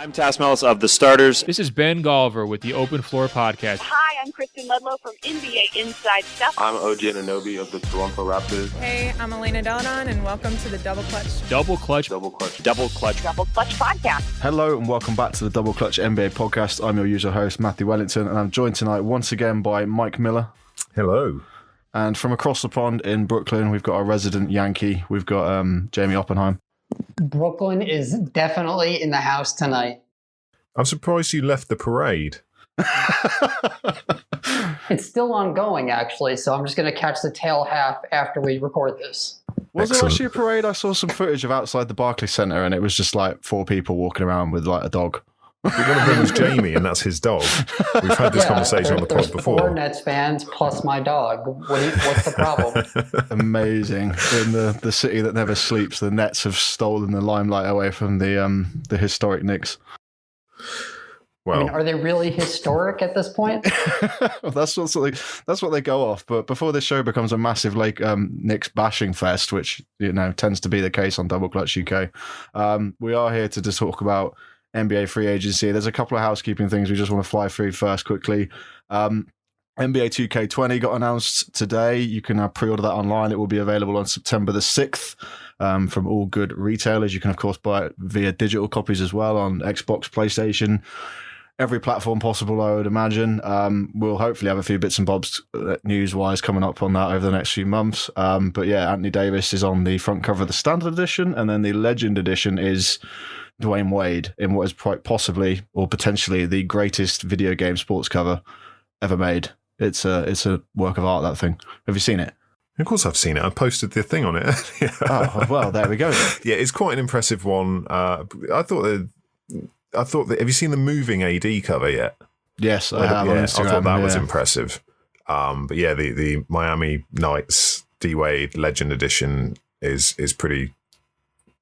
I'm Tass Mellis of The Starters. This is Ben Golliver with the Open Floor Podcast. Hi, I'm Kristen Ludlow from NBA Inside Stuff. I'm OG Anunoby of the Toronto Raptors. Hey, I'm Elena Donan, and welcome to the Double Clutch. Double Clutch. Double Clutch. Double Clutch. Double Clutch Podcast. Hello and welcome back to the Double Clutch NBA Podcast. I'm your usual host, Matthew Wellington, and I'm joined tonight once again by Mike Miller. Hello. And from across the pond in Brooklyn, we've got our resident Yankee. We've got Jaime Oppenheim. Brooklyn is definitely in the house tonight. I'm surprised you left the parade. It's still ongoing, actually, so I'm just going to catch the tail half after we record this. Was there actually a parade? I saw some footage of outside the Barclays Centre, and it was just like 4 people walking around with like a dog. One of them was Jamie, and that's his dog. We've had this conversation on the pod before. 4 Nets fans plus my dog. What's the problem? Amazing. In the city that never sleeps, the Nets have stolen the limelight away from the historic Knicks. Well, I mean, are they really historic at this point? That's what they go off. But before this show becomes a massive Knicks bashing fest, which tends to be the case on Double Clutch UK, we are here to just talk about NBA free agency. There's a couple of housekeeping things we just want to fly through first quickly. NBA 2K20 got announced today. You can pre-order that online. It will be available on September the 6th from all good retailers. You can, of course, buy it via digital copies as well on Xbox, PlayStation, every platform possible, I would imagine. We'll hopefully have a few bits and bobs news-wise coming up on that over the next few months. But yeah, Anthony Davis is on the front cover of the Standard Edition, and then the Legend Edition is Dwayne Wade in what is quite possibly or potentially the greatest video game sports cover ever made. It's a work of art, that thing. Have you seen it? Of course I've seen it. I posted the thing on it. Oh, well, there we go. Yeah, it's quite an impressive one. I thought that. Have you seen the moving AD cover yet? Yes, I have. Yeah, I thought that was impressive. But yeah, the Miami Knights D Wade Legend Edition is pretty.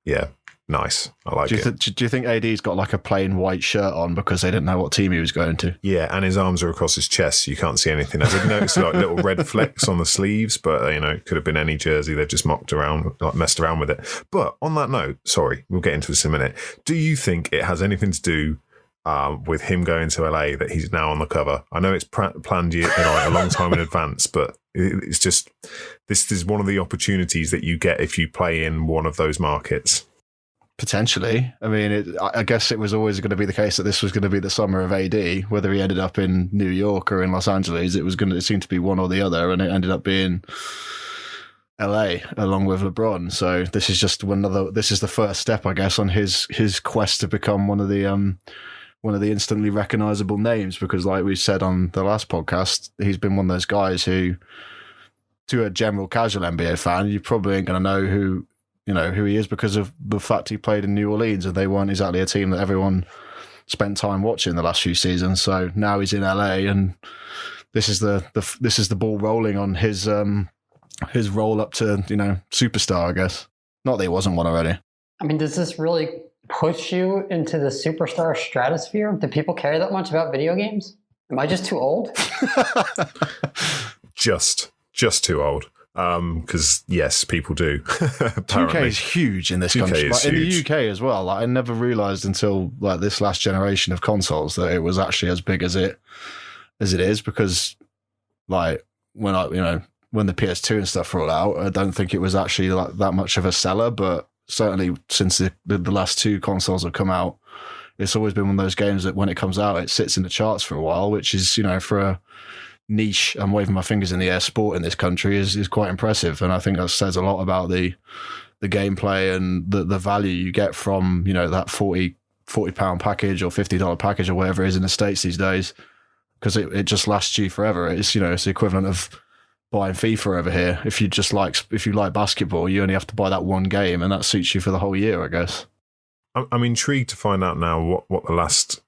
Yeah. Nice. I like it. Do you think AD's got like a plain white shirt on because they didn't know what team he was going to? Yeah, and his arms are across his chest, so you can't see anything. I did notice like little red flecks on the sleeves, but it could have been any jersey. They've just messed around with it. But on that note, sorry, we'll get into this in a minute. Do you think it has anything to do with him going to LA that he's now on the cover? I know it's planned a long time in advance, but it's just this is one of the opportunities that you get if you play in one of those markets. Potentially. I mean, I guess it was always going to be the case that this was going to be the summer of AD, whether he ended up in New York or in Los Angeles. It seemed to be one or the other, and it ended up being LA along with LeBron. So this is just this is the first step, I guess, on his quest to become one of the instantly recognizable names, because like we said on the last podcast, he's been one of those guys who, to a general casual NBA fan, you probably ain't going to know who he is because of the fact he played in New Orleans, and they weren't exactly a team that everyone spent time watching the last few seasons. So now he's in LA, and this is the ball rolling on his roll up to superstar, I guess. Not that he wasn't one already. I mean, does this really push you into the superstar stratosphere? Do people care that much about video games? Am I just too old? Just too old. Because yes, people do. 2K is huge in this country, in the UK as well. Like, I never realised until like this last generation of consoles that it was actually as big as it is. Because like when the PS2 and stuff rolled out, I don't think it was actually like that much of a seller. But certainly since the last 2 consoles have come out, it's always been one of those games that when it comes out, it sits in the charts for a while, which is for a niche, I'm waving my fingers in the air, sport in this country is quite impressive. And I think that says a lot about the gameplay and the value you get from that £40 package or $50 package or whatever it is in the States these days, because it just lasts you forever. It's it's the equivalent of buying FIFA over here. If you like basketball, you only have to buy that one game, and that suits you for the whole year, I guess. I'm intrigued to find out now what the last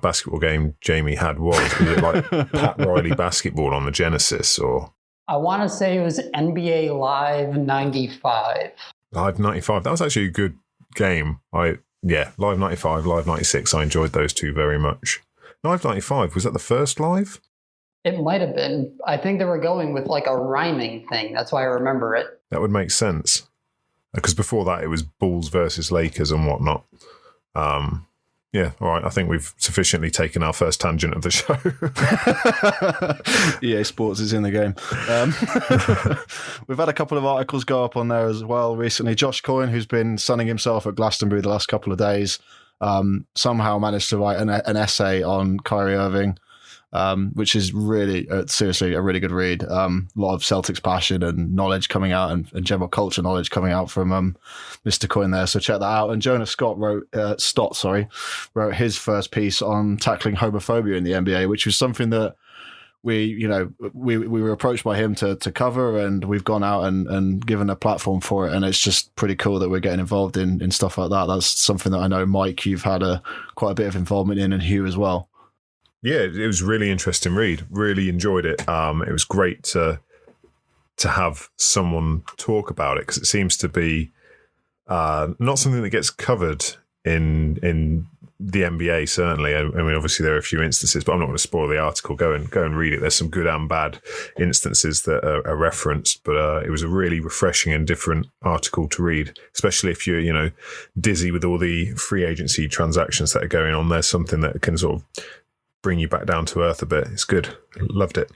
basketball game Jamie had was it like Pat Riley basketball on the Genesis, or? I want to say it was NBA Live 95. Live 95. That was actually a good game. Live 95, Live 96. I enjoyed those two very much. Live 95, was that the first Live? It might have been. I think they were going with like a rhyming thing. That's why I remember it. That would make sense. Because before that, it was Bulls versus Lakers and whatnot. Yeah, all right. I think we've sufficiently taken our first tangent of the show. EA Sports is in the game. We've had a couple of articles go up on there as well recently. Josh Coyne, who's been sunning himself at Glastonbury the last couple of days, somehow managed to write an essay on Kyrie Irving, which is really, seriously, a really good read. A lot of Celtics passion and knowledge coming out, and general culture knowledge coming out from Mr. Coyne there. So check that out. And Jonas wrote his first piece on tackling homophobia in the NBA, which was something that we were approached by him to cover, and we've gone out and given a platform for it. And it's just pretty cool that we're getting involved in stuff like that. That's something that I know, Mike, you've had quite a bit of involvement in, and Hugh as well. Yeah, it was a really interesting read. Really enjoyed it. It was great to have someone talk about it, because it seems to be not something that gets covered in the NBA, certainly. I mean, obviously there are a few instances, but I'm not going to spoil the article. Go and read it. There's some good and bad instances that are referenced, but it was a really refreshing and different article to read, especially if you're, dizzy with all the free agency transactions that are going on. There's something that can sort of bring you back down to earth a bit. It's good. Loved it.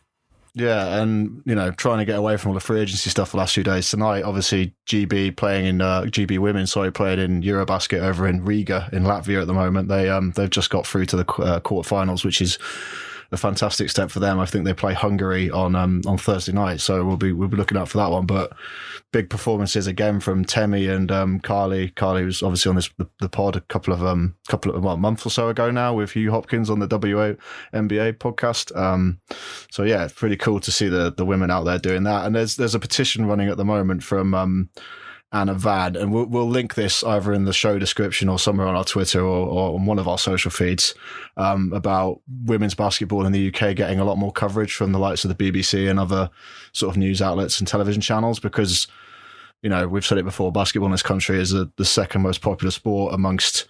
Yeah, and trying to get away from all the free agency stuff the last few days. Tonight, obviously, GB playing in GB women, playing in Eurobasket over in Riga in Latvia at the moment. They've just got through to the quarterfinals, which is a fantastic step for them. I think they play Hungary on Thursday night, so we'll be looking out for that one. But big performances again from Temi and Carly. Carly was obviously on the pod a couple of month or so ago now with Hugh Hopkins on the WNBA podcast. So yeah, it's pretty cool to see the women out there doing that. And there's a petition running at the moment from Anna Van, and we'll link this either in the show description or somewhere on our Twitter or on one of our social feeds, about women's basketball in the UK getting a lot more coverage from the likes of the BBC and other sort of news outlets and television channels, because we've said it before, basketball in this country is the second most popular sport amongst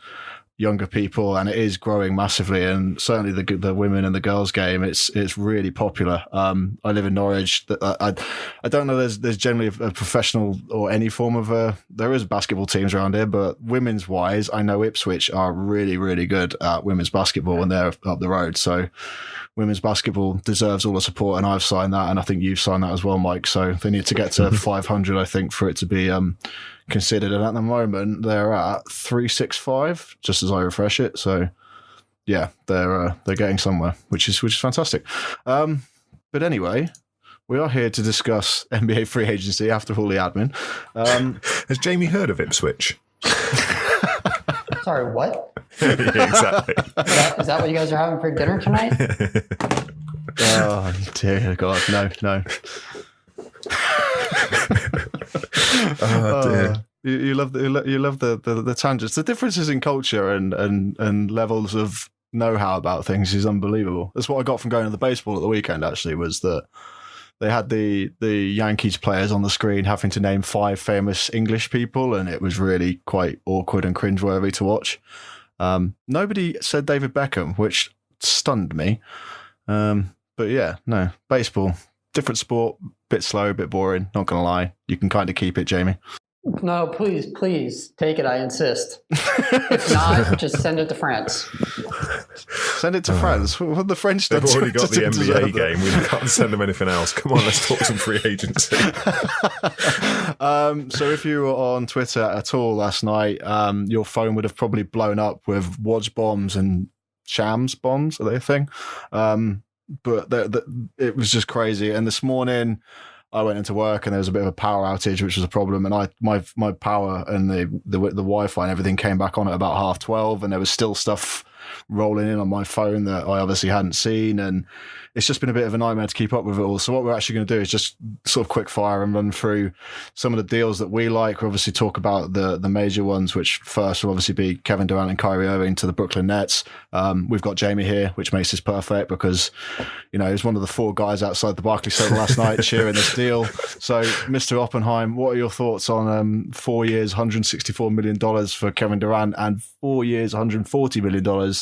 younger people, and it is growing massively. And certainly the women and the girls game, it's really popular. I live in Norwich. I don't know. There's generally a professional or any form of there is basketball teams around here, but women's wise, I know Ipswich are really, really good at women's basketball, and they're up the road. So women's basketball deserves all the support, and I've signed that, and I think you've signed that as well, Mike. So they need to get to 500, I think, for it to be considered. And at the moment, they're at 365, just as I refresh it. So yeah, they're getting somewhere, which is fantastic. But anyway, we are here to discuss NBA free agency after all the admin. Has Jamie heard of Ipswich? Sorry, what? Yeah, exactly. Is that what you guys are having for dinner tonight? Oh dear God, no. Oh dear. You love the tangents. The differences in culture and levels of know-how about things is unbelievable. That's what I got from going to the baseball at the weekend, actually, was that they had the Yankees players on the screen having to name 5 famous English people, and it was really quite awkward and cringeworthy to watch. Nobody said David Beckham, which stunned me. But yeah, no, baseball, different sport, bit slow, bit boring, not going to lie. You can kind of keep it, Jamie. No, please take it. I insist. If not, just send it to France. Send it to France. What the French done? They've already got the NBA game. We can't send them anything else. Come on, let's talk some free agency. So if you were on Twitter at all last night, your phone would have probably blown up with Wodge bombs and Shams bombs. Are they a thing? But it was just crazy. And this morning, I went into work and there was a bit of a power outage, which was a problem. And my power and the Wi-Fi and everything came back on at about 12:30, and there was still stuff rolling in on my phone that I obviously hadn't seen, and it's just been a bit of a nightmare to keep up with it all. So what we're actually going to do is just sort of quick fire and run through some of the deals that we like. We'll obviously talk about the major ones, which first will obviously be Kevin Durant and Kyrie Irving to the Brooklyn Nets. We've got Jamie here, which makes this perfect because, he's one of the 4 guys outside the Barclays Center last night cheering this deal. So, Mr. Oppenheim, what are your thoughts on 4 years, $164 million for Kevin Durant and 4 years, $140 million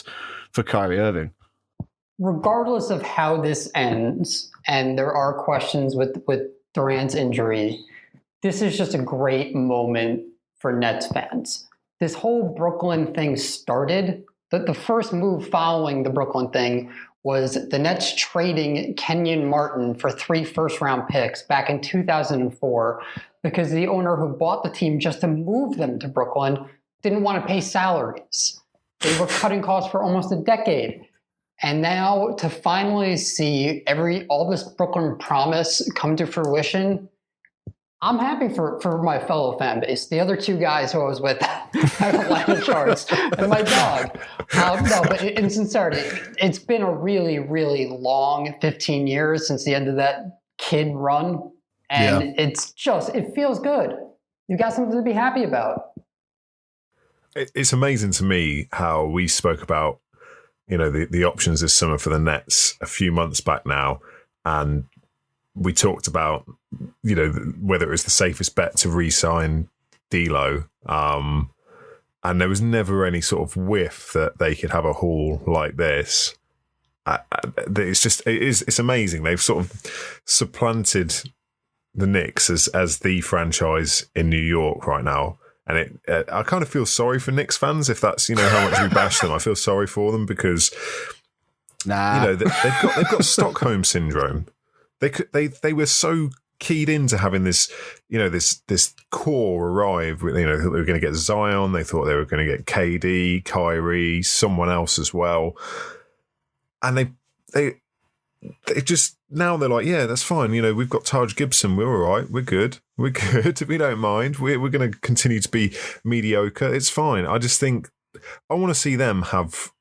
for Kyrie Irving? Regardless of how this ends, and there are questions with Durant's injury, this is just a great moment for Nets fans. This whole Brooklyn thing started the first move following the Brooklyn thing was the Nets trading Kenyon Martin for 3 first-round picks back in 2004 because the owner who bought the team just to move them to Brooklyn didn't want to pay salaries. They were cutting costs for almost a decade. And now to finally see all this Brooklyn promise come to fruition, I'm happy for my fellow fan base. The other 2 guys who I was with have Atlanta charts and my dog. No, but in sincerity, it's been a really, really long 15 years since the end of that kid run. And it feels good. You got something to be happy about. It's amazing to me how we spoke about, the options this summer for the Nets a few months back now. And we talked about, whether it was the safest bet to re-sign D'Lo. And there was never any sort of whiff that they could have a haul like this. It's amazing. They've sort of supplanted the Knicks as the franchise in New York right now. And I kind of feel sorry for Knicks fans if that's, how much we bash them. I feel sorry for them because, they've got Stockholm syndrome. They were so keyed into having this, this core arrive. They were going to get Zion. They thought they were going to get KD, Kyrie, someone else as well. And they just, now they're like, yeah, that's fine. We've got Taj Gibson. We're all right. We're good. We don't mind. We're going to continue to be mediocre. It's fine. I just think I want to see them have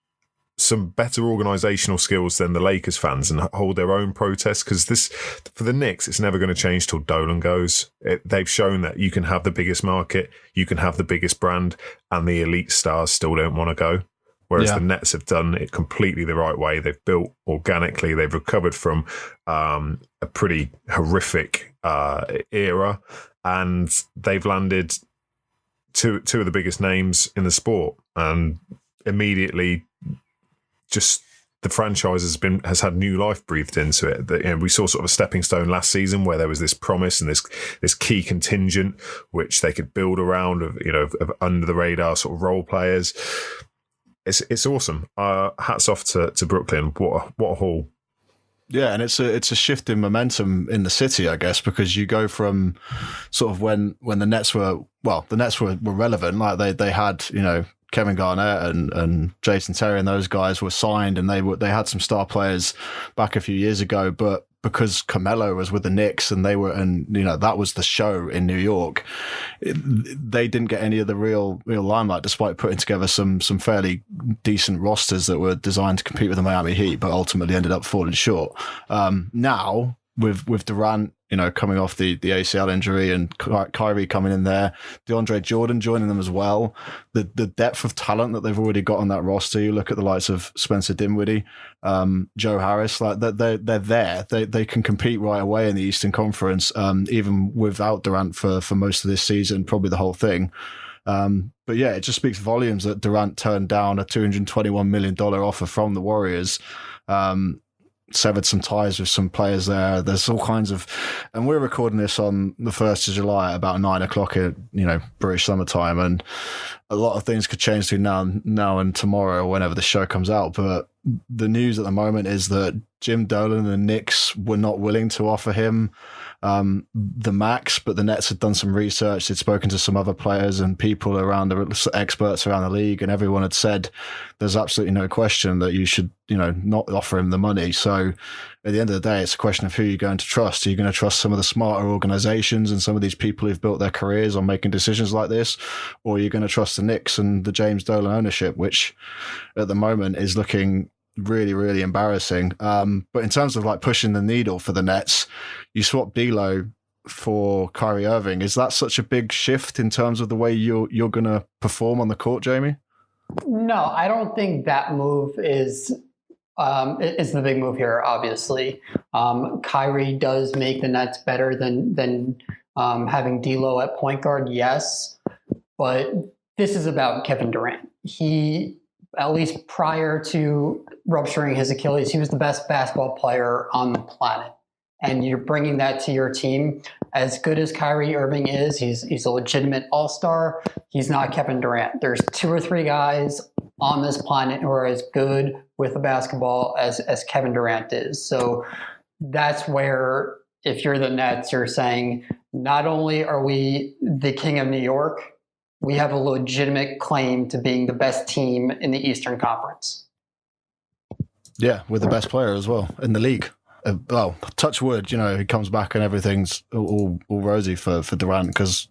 some better organisational skills than the Lakers fans and hold their own protests, because this, for the Knicks, it's never going to change till Dolan goes. They've shown that you can have the biggest market, you can have the biggest brand, and the elite stars still don't want to go. Whereas the Nets have done it completely the right way. They've built organically. They've recovered from a pretty horrific era, and they've landed two of the biggest names in the sport. And immediately, just the franchise has had new life breathed into it. We saw sort of a stepping stone last season where there was this promise and this key contingent which they could build around of under the radar sort of role players. It's awesome. Hats off to Brooklyn. What a haul. Yeah, and it's a shift in momentum in the city, I guess, because you go from sort of when the Nets were relevant, like they had, Kevin Garnett and Jason Terry and those guys were signed, and they had some star players back a few years ago, but because Carmelo was with the Knicks and that was the show in New York, they didn't get any of the real limelight, despite putting together some fairly decent rosters that were designed to compete with the Miami Heat, but ultimately ended up falling short. Now with Durant, coming off the ACL injury, and Kyrie coming in there, DeAndre Jordan joining them as well. The depth of talent that they've already got on that roster. You look at the likes of Spencer Dinwiddie, Joe Harris, like they're there. They can compete right away in the Eastern Conference, even without Durant for most of this season, probably the whole thing. But yeah, it just speaks volumes that Durant turned down a $221 million offer from the Warriors. Severed some ties with some players there. There's all kinds of, and we're recording this on the 1st of July, about 9 o'clock at, British summertime. And a lot of things could change between now and tomorrow, or whenever the show comes out. But the news at the moment is that Jim Dolan and the Knicks were not willing to offer him the max, but the Nets had done some research. They'd spoken to some other players and people around, the experts around the league, and everyone had said there's absolutely no question that you should, not offer him the money. So at the end of the day, it's a question of who you're going to trust. Are you going to trust some of the smarter organizations and some of these people who've built their careers on making decisions like this, or are you going to trust the Knicks and the James Dolan ownership, which at the moment is looking really, really embarrassing. But in terms of like pushing the needle for the Nets, you swap D'Lo for Kyrie Irving. Is that such a big shift in terms of the way you're going to perform on the court, Jamie? No, I don't think that move is the big move here. Obviously, Kyrie does make the Nets better than having D'Lo at point guard. Yes, but this is about Kevin Durant. He, at least prior to rupturing his Achilles, he was the best basketball player on the planet. And you're bringing that to your team. As good as Kyrie Irving is, he's a legitimate all-star. He's not Kevin Durant. There's 2 or 3 guys on this planet who are as good with the basketball as Kevin Durant is. So that's where, if you're the Nets, you're saying, not only are we the king of New York, we have a legitimate claim to being the best team in the Eastern Conference. Yeah, with the best player as well in the league. Well, touch wood, he comes back and everything's all rosy for Durant, because,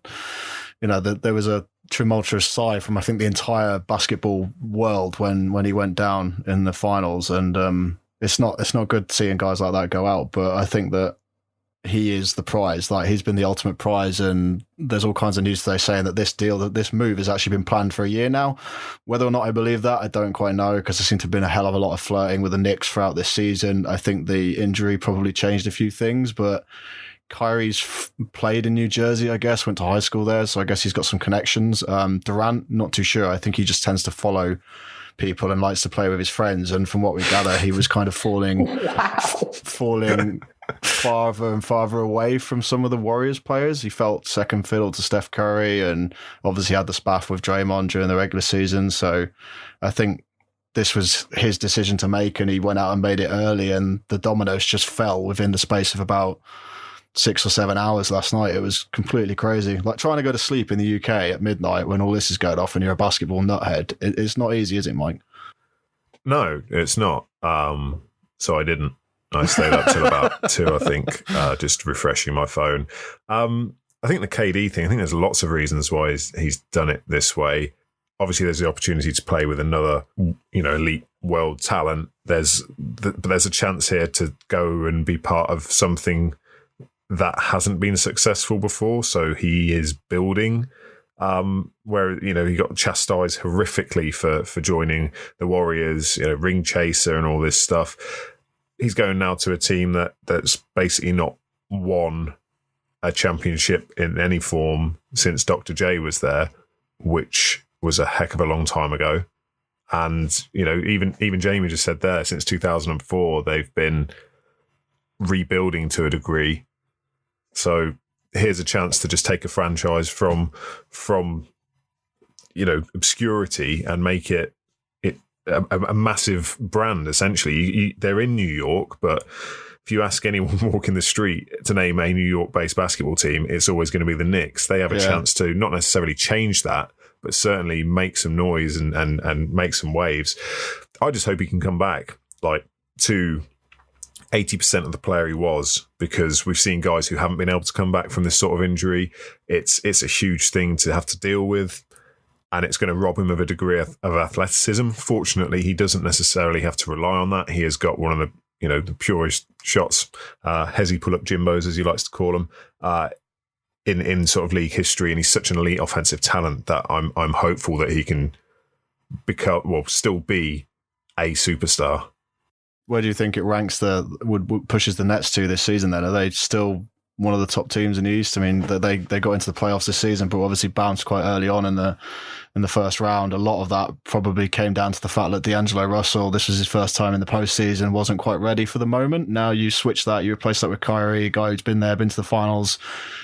there was a tumultuous sigh from, I think, the entire basketball world when he went down in the finals. And it's not good seeing guys like that go out, but I think that he is the prize. Like, he's been the ultimate prize, and there's all kinds of news today saying that this move has actually been planned for a year now. Whether or not I believe that, I don't quite know, because there seemed to have been a hell of a lot of flirting with the Knicks throughout this season. I think the injury probably changed a few things, but Kyrie's played in New Jersey, I guess, went to high school there, so I guess he's got some connections. Durant, not too sure. I think he just tends to follow people and likes to play with his friends, and from what we gather, he was kind of falling farther and farther away from some of the Warriors players. He felt second fiddle to Steph Curry, and obviously had the spaff with Draymond during the regular season. So I think this was his decision to make, and he went out and made it early, and the dominoes just fell within the space of about 6 or 7 hours last night. It was completely crazy. Like trying to go to sleep in the UK at midnight when all this is going off and you're a basketball nuthead. It's not easy, is it, Mike? No, it's not. So I didn't. I stayed up till about 2, I think, just refreshing my phone. I think the KD thing, I think there's lots of reasons why he's done it this way. Obviously, there's the opportunity to play with another, elite world talent. There's a chance here to go and be part of something that hasn't been successful before. So he is building, where, he got chastised horrifically for joining the Warriors, ring chaser and all this stuff. He's going now to a team that's basically not won a championship in any form since Dr. J was there, which was a heck of a long time ago. And, even Jamie just said there, since 2004, they've been rebuilding to a degree. So here's a chance to just take a franchise from obscurity and make it a massive brand, essentially. They're in New York, but if you ask anyone walking the street to name a New York-based basketball team, it's always going to be the Knicks. They have a chance to not necessarily change that, but certainly make some noise and make some waves. I just hope he can come back to 80% of the player he was, because we've seen guys who haven't been able to come back from this sort of injury. It's a huge thing to have to deal with, and it's going to rob him of a degree of athleticism. Fortunately, he doesn't necessarily have to rely on that. He has got one of the purest shots, Hezzy pull-up Jimbos, as he likes to call them, in sort of league history, and he's such an elite offensive talent that I'm hopeful that he can still be a superstar. Where do you think it ranks would pushes the Nets to this season then? Are they still one of the top teams in the East? I mean, they got into the playoffs this season, but obviously bounced quite early on in the first round. A lot of that probably came down to the fact that D'Angelo Russell, this was his first time in the postseason, wasn't quite ready for the moment. Now you switch that, you replace that with Kyrie, a guy who's been to the finals,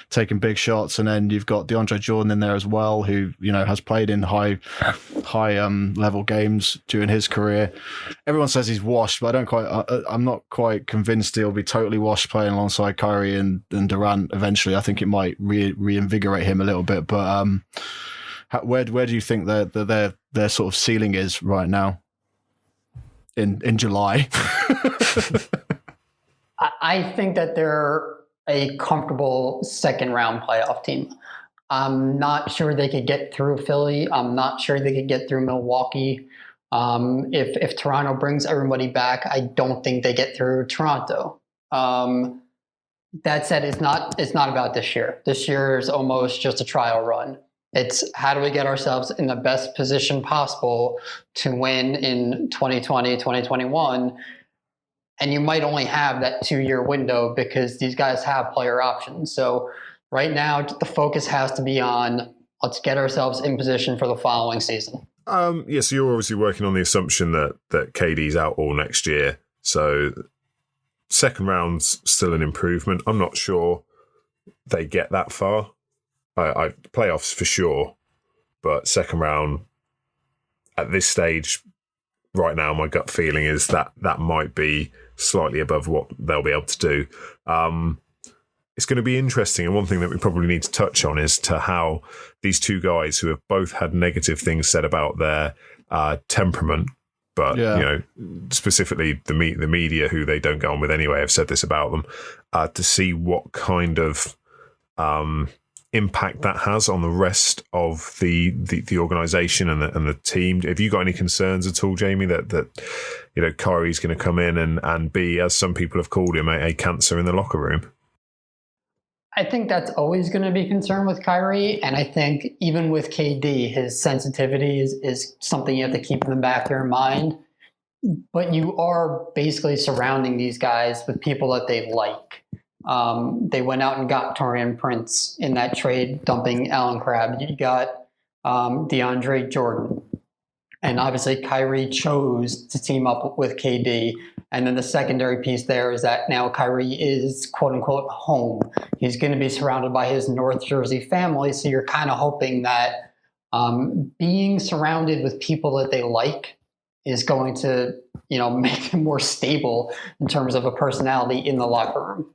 taking big shots, and then you've got DeAndre Jordan in there as well, who has played in high level games during his career. Everyone says he's washed, but I'm not quite convinced he'll be totally washed playing alongside Kyrie and Durant eventually. I think it might reinvigorate him a little bit, but where do you think their sort of ceiling is right now in July? I think that they're a comfortable second round playoff team. I'm not sure they could get through Philly. I'm not sure they could get through Milwaukee. If Toronto brings everybody back, I don't think they get through Toronto. That said, it's not about this year. This year is almost just a trial run. It's how do we get ourselves in the best position possible to win in 2020, 2021. And you might only have that 2-year window because these guys have player options. So right now, the focus has to be on let's get ourselves in position for the following season. So you're obviously working on the assumption that KD's out all next year. So second round's still an improvement. I'm not sure they get that far. I playoffs for sure, but second round, at this stage, right now, my gut feeling is that that might be slightly above what they'll be able to do. It's going to be interesting, and one thing that we probably need to touch on is to how these two guys who have both had negative things said about their temperament, but specifically the media, who they don't get on with anyway, have said this about them, to see what kind of impact that has on the rest of the organisation and the team. Have you got any concerns at all, Jamie, that Kyrie's going to come in and be, as some people have called him, a cancer in the locker room? I think that's always going to be a concern with Kyrie. And I think even with KD, his sensitivity is something you have to keep in the back of your mind. But you are basically surrounding these guys with people that they like. They went out and got Taurean Prince in that trade, dumping Allen Crabbe. You got DeAndre Jordan. And obviously Kyrie chose to team up with KD. And then the secondary piece there is that now Kyrie is, quote unquote, home. He's going to be surrounded by his North Jersey family. So you're kind of hoping that being surrounded with people that they like is going to, make him more stable in terms of a personality in the locker room.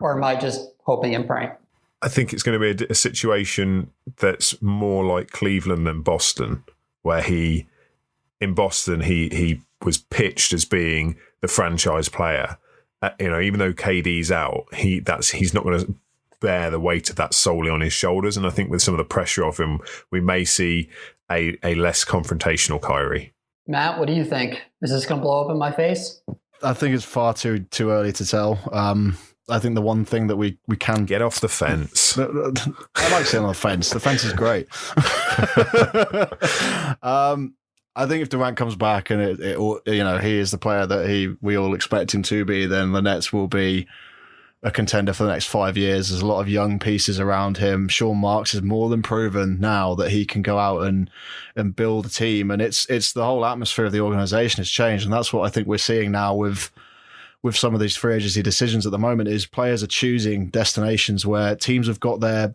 Or am I just hoping and praying? I think it's going to be a situation that's more like Cleveland than Boston, where in Boston, he was pitched as being the franchise player. Even though KD's out, he's not going to bear the weight of that solely on his shoulders. And I think with some of the pressure of him, we may see a less confrontational Kyrie. Matt, what do you think? Is this going to blow up in my face? I think it's far too early to tell. I think the one thing that we can get off the fence. I like sitting on the fence. The fence is great. I think if Durant comes back and he is the player that we all expect him to be, then the Nets will be a contender for the next 5 years. There's a lot of young pieces around him. Sean Marks has more than proven now that he can go out and build a team, and it's the whole atmosphere of the organization has changed, and that's what I think we're seeing now with some of these free agency decisions at the moment. Is players are choosing destinations where teams have got their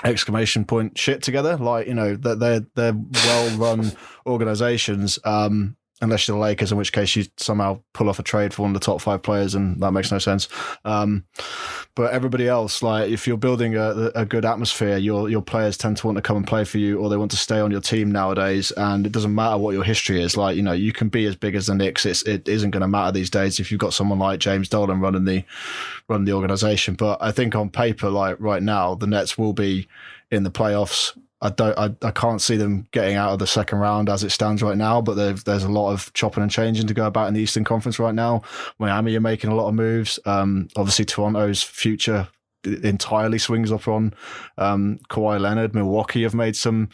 exclamation point shit together, like they're well-run organizations, unless you're the Lakers, in which case you somehow pull off a trade for one of the top 5 players, and that makes no sense. But everybody else, like if you're building a good atmosphere, your players tend to want to come and play for you, or they want to stay on your team nowadays. And it doesn't matter what your history is. Like you can be as big as the Knicks. It isn't going to matter these days if you've got someone like James Dolan running the organization. But I think on paper, like right now, the Nets will be in the playoffs. I can't see them getting out of the second round as it stands right now, but there's a lot of chopping and changing to go about in the Eastern Conference right now. Miami are making a lot of moves. Obviously, Toronto's future entirely swings up on Kawhi Leonard. Milwaukee have made some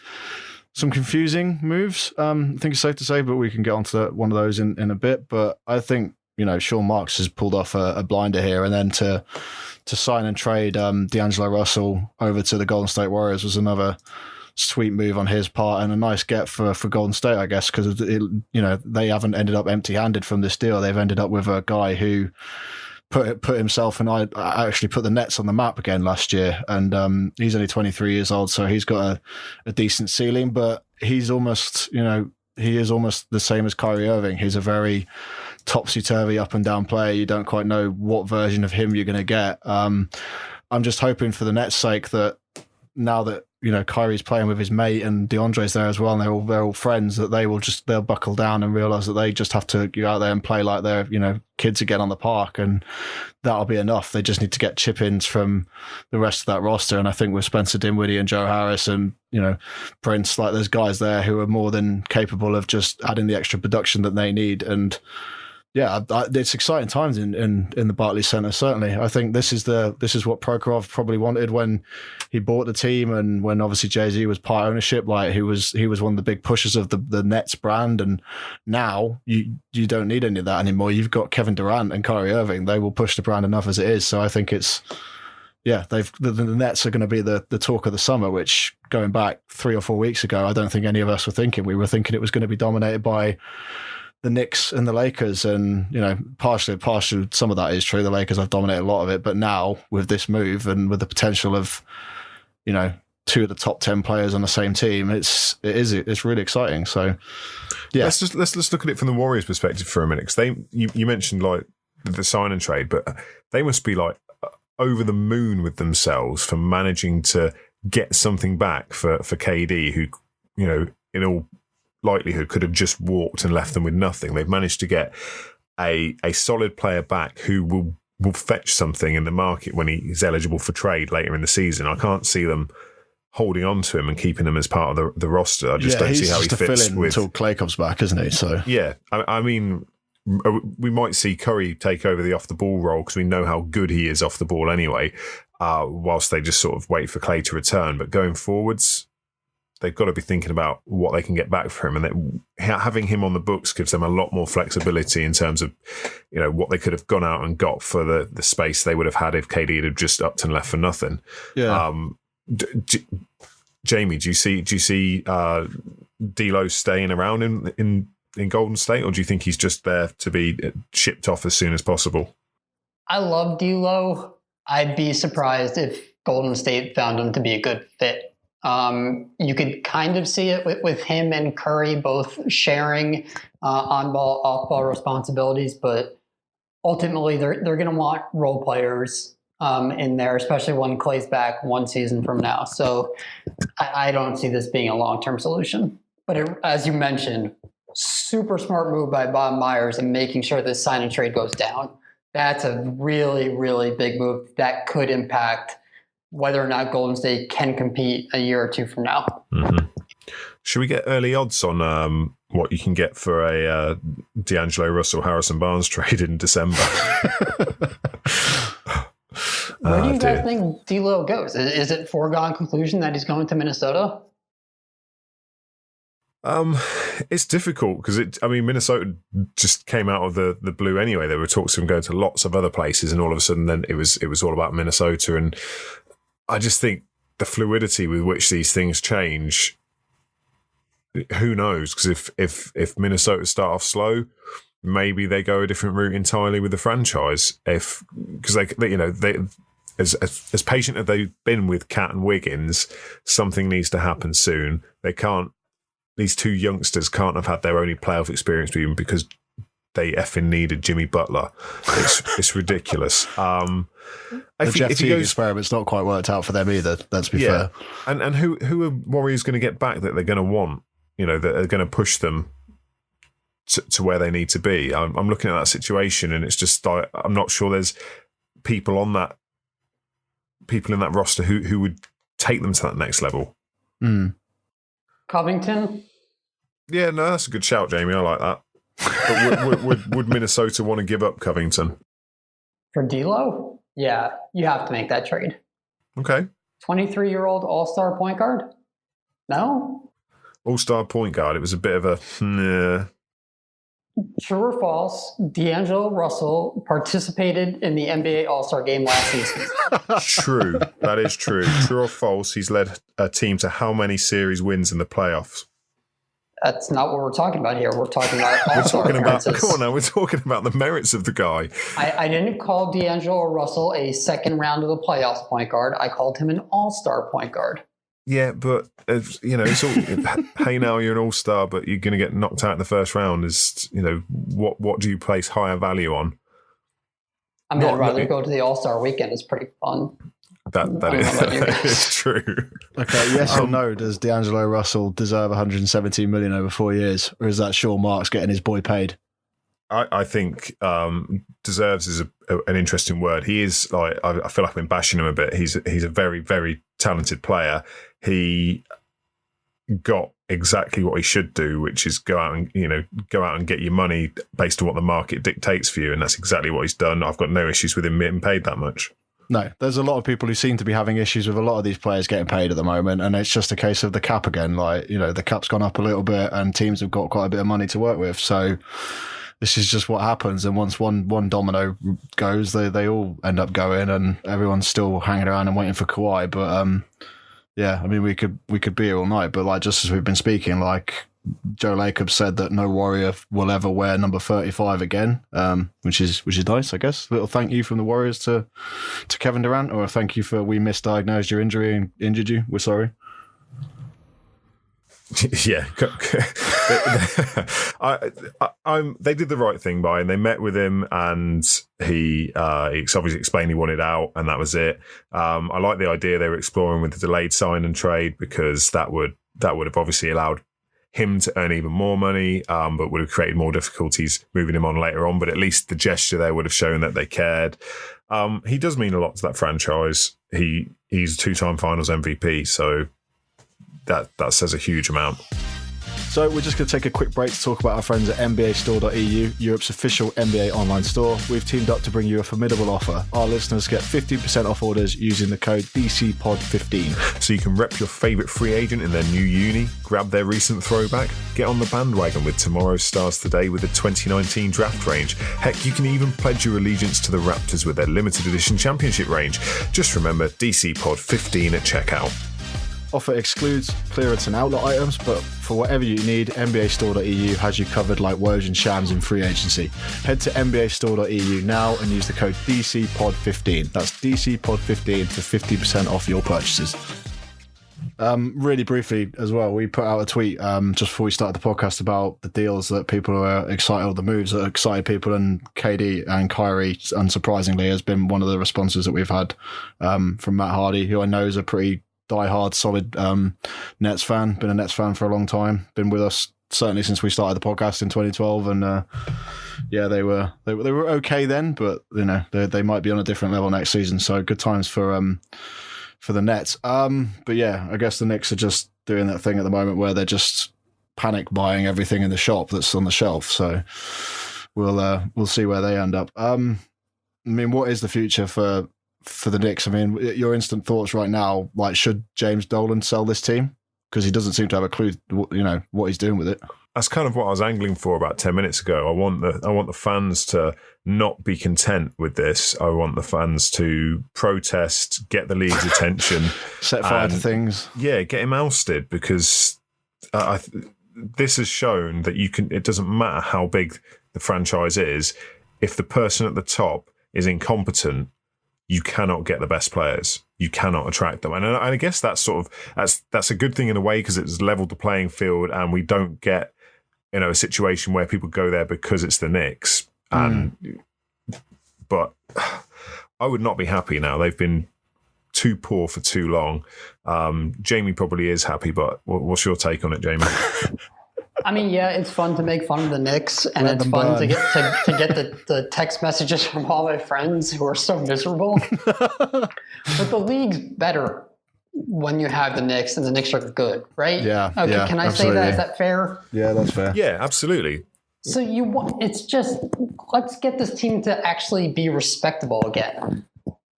confusing moves, I think it's safe to say, but we can get onto one of those in a bit. But I think, Sean Marks has pulled off a blinder here, and then to sign and trade D'Angelo Russell over to the Golden State Warriors was another sweet move on his part, and a nice get for Golden State, I guess, because they haven't ended up empty-handed from this deal. They've ended up with a guy who put himself and I actually put the Nets on the map again last year, and he's only 23 years old, so he's got a decent ceiling, but he's almost he is almost the same as Kyrie Irving. He's a very topsy-turvy up and down player. You don't quite know what version of him you're going to get. I'm just hoping for the Nets' sake that now that Kyrie's playing with his mate and DeAndre's there as well, and they're all friends, that they'll buckle down and realize that they just have to go out there and play like they're kids again on the park, and that'll be enough. They just need to get chip-ins from the rest of that roster, and I think with Spencer Dinwiddie and Joe Harris and Prince, like there's guys there who are more than capable of just adding the extra production that they need. And yeah, it's exciting times in the Barclays Center. Certainly, I think this is what Prokhorov probably wanted when he bought the team, and when obviously Jay-Z was part ownership. Like he was one of the big pushers of the Nets brand, and now you don't need any of that anymore. You've got Kevin Durant and Kyrie Irving. They will push the brand enough as it is. So I think the Nets are going to be the talk of the summer. Which, going back 3 or 4 weeks ago, I don't think any of us were thinking. We were thinking it was going to be dominated by the Knicks and the Lakers, and partially some of that is true. The Lakers have dominated a lot of it, but now with this move and with the potential of two of the top 10 players on the same team, it's really exciting. So yeah, let's look at it from the Warriors' perspective for a minute, because you mentioned like the sign and trade, but they must be like over the moon with themselves for managing to get something back for KD, who, you know, in all likelihood could have just walked and left them with nothing. They've managed to get a solid player back who will fetch something in the market when he's eligible for trade later in the season. I can't see them holding on to him and keeping him as part of the roster. I just don't see how he fits until Clay comes back, isn't he? So yeah, I mean, we might see Curry take over the off the ball role because we know how good he is off the ball anyway. Whilst they just sort of wait for Clay to return, but going forwards, they've got to be thinking about what they can get back for him, and having him on the books gives them a lot more flexibility in terms of, you know, what they could have gone out and got for the space they would have had if KD had just upped and left for nothing. Yeah. Jamie, do you see D'Lo staying around in Golden State, or do you think he's just there to be shipped off as soon as possible? I love D'Lo. I'd be surprised if Golden State found him to be a good fit. You could kind of see it with him and Curry both sharing on-ball, off-ball responsibilities, but ultimately they're going to want role players in there, especially when Clay's back one season from now. So I don't see this being a long-term solution. But as you mentioned, super smart move by Bob Myers in making sure this sign and trade goes down. That's a really, really big move that could impact whether or not Golden State can compete a year or two from now. Mm-hmm. Should we get early odds on what you can get for a D'Angelo Russell Harrison Barnes trade in December? Where do you guys think D'Lo goes? Is it foregone conclusion that he's going to Minnesota? It's difficult because Minnesota just came out of the blue anyway. There were talks of him going to lots of other places, and all of a sudden then it was all about Minnesota. And I just think the fluidity with which these things change, who knows? Because if Minnesota start off slow, maybe they go a different route entirely with the franchise. Because they as patient as they've been with Cat and Wiggins, something needs to happen soon. These two youngsters can't have had their only playoff experience with him because they effing needed Jimmy Butler. It's ridiculous. The Jeff Teague experiment's not quite worked out for them either, let's be fair. And who are Warriors going to get back that they're going to want, that are going to push them to where they need to be? I'm looking at that situation, and it's just like, I'm not sure there's people in that roster who would take them to that next level. Covington? Yeah, no, that's a good shout, Jamie. I like that. But would Minnesota want to give up Covington? For D'Lo? Yeah, you have to make that trade. Okay. 23-year-old all-star point guard? No? All-star point guard. It was a bit of a... True or false, D'Angelo Russell participated in the NBA All-Star Game last season. True. That is true. True or false, he's led a team to how many series wins in the playoffs? That's not what we're talking about here. We're talking about all-star appearances. Come on now, we're talking about the merits of the guy. I didn't call D'Angelo Russell a second round of the playoffs point guard. I called him an all-star point guard. Yeah, but it's all. Hey, now you're an all-star, but you're going to get knocked out in the first round. What do you place higher value on? I'd rather go to the All-Star weekend. It's pretty fun. That is true. Okay, yes or no? Does D'Angelo Russell deserve $117 million over 4 years, or is that Sean Marks getting his boy paid? I think deserves is an interesting word. He is I feel like I've been bashing him a bit. He's a very, very talented player. He got exactly what he should do, which is go out and get your money based on what the market dictates for you, and that's exactly what he's done. I've got no issues with him getting paid that much. No, there's a lot of people who seem to be having issues with a lot of these players getting paid at the moment, and it's just a case of the cap again. The cap's gone up a little bit, and teams have got quite a bit of money to work with. So this is just what happens. And once one domino goes, they all end up going, and everyone's still hanging around and waiting for Kawhi. But we could be here all night. But just as we've been speaking, Joe Lacob said that no Warrior will ever wear number 35 again, which is nice, I guess. A little thank you from the Warriors to Kevin Durant, or a thank you for we misdiagnosed your injury and injured you. We're sorry. Yeah, they did the right thing by him. They met with him, and he obviously explained he wanted out, and that was it. I like the idea they were exploring with the delayed sign and trade, because that would have obviously allowed him to earn even more money, but would have created more difficulties moving him on later on. But at least the gesture there would have shown that they cared. He does mean a lot to that franchise. He's a 2-time Finals MVP, so that says a huge amount. So we're just going to take a quick break to talk about our friends at NBAstore.eu, Europe's official NBA online store. We've teamed up to bring you a formidable offer. Our listeners get 15% off orders using the code DCPOD15. So you can rep your favourite free agent in their new uni, grab their recent throwback, get on the bandwagon with tomorrow's stars today with the 2019 draft range. Heck, you can even pledge your allegiance to the Raptors with their limited edition championship range. Just remember DCPOD15 at checkout. Offer excludes clearance and outlet items, but for whatever you need, NBAstore.eu has you covered like Woj and Shams in free agency. Head to NBAstore.eu now and use the code DCPOD15. That's DCPOD15 for 50% off your purchases. Really briefly as well, we put out a tweet just before we started the podcast about the deals that people are excited, or the moves that excited people, and KD and Kyrie, unsurprisingly, has been one of the responses that we've had from Matt Hardy, who I know is a pretty die-hard, solid Nets fan, been a Nets fan for a long time, been with us certainly since we started the podcast in 2012, and they were okay then, but you know they might be on a different level next season, so good times for the Nets. But yeah, I guess the Knicks are just doing that thing at the moment where they're just panic buying everything in the shop that's on the shelf, so we'll see where they end up. I mean, what is the future for the Knicks? I mean, your instant thoughts right now, like, should James Dolan sell this team? Because he doesn't seem to have a clue, you know, what he's doing with it. That's kind of what I was angling for about 10 minutes ago. I want the fans to not be content with this. I want the fans to protest, get the league's attention, set fire to things. Yeah, get him ousted, because this has shown that it doesn't matter how big the franchise is, if the person at the top is incompetent, you cannot get the best players. You cannot attract them. And I guess that's a good thing in a way, because it's leveled the playing field, and we don't get, you know, a situation where people go there because it's the Knicks. But I would not be happy now. They've been too poor for too long. Jamie probably is happy, but what's your take on it, Jamie? I mean, yeah, it's fun to make fun of the Knicks, and it's fun to get the text messages from all my friends who are so miserable. But the league's better when you have the Knicks, and the Knicks are good, right? Yeah. Okay, yeah, can I absolutely. say that? Is that fair? Yeah, that's fair. Yeah, absolutely. So it's just, let's get this team to actually be respectable again.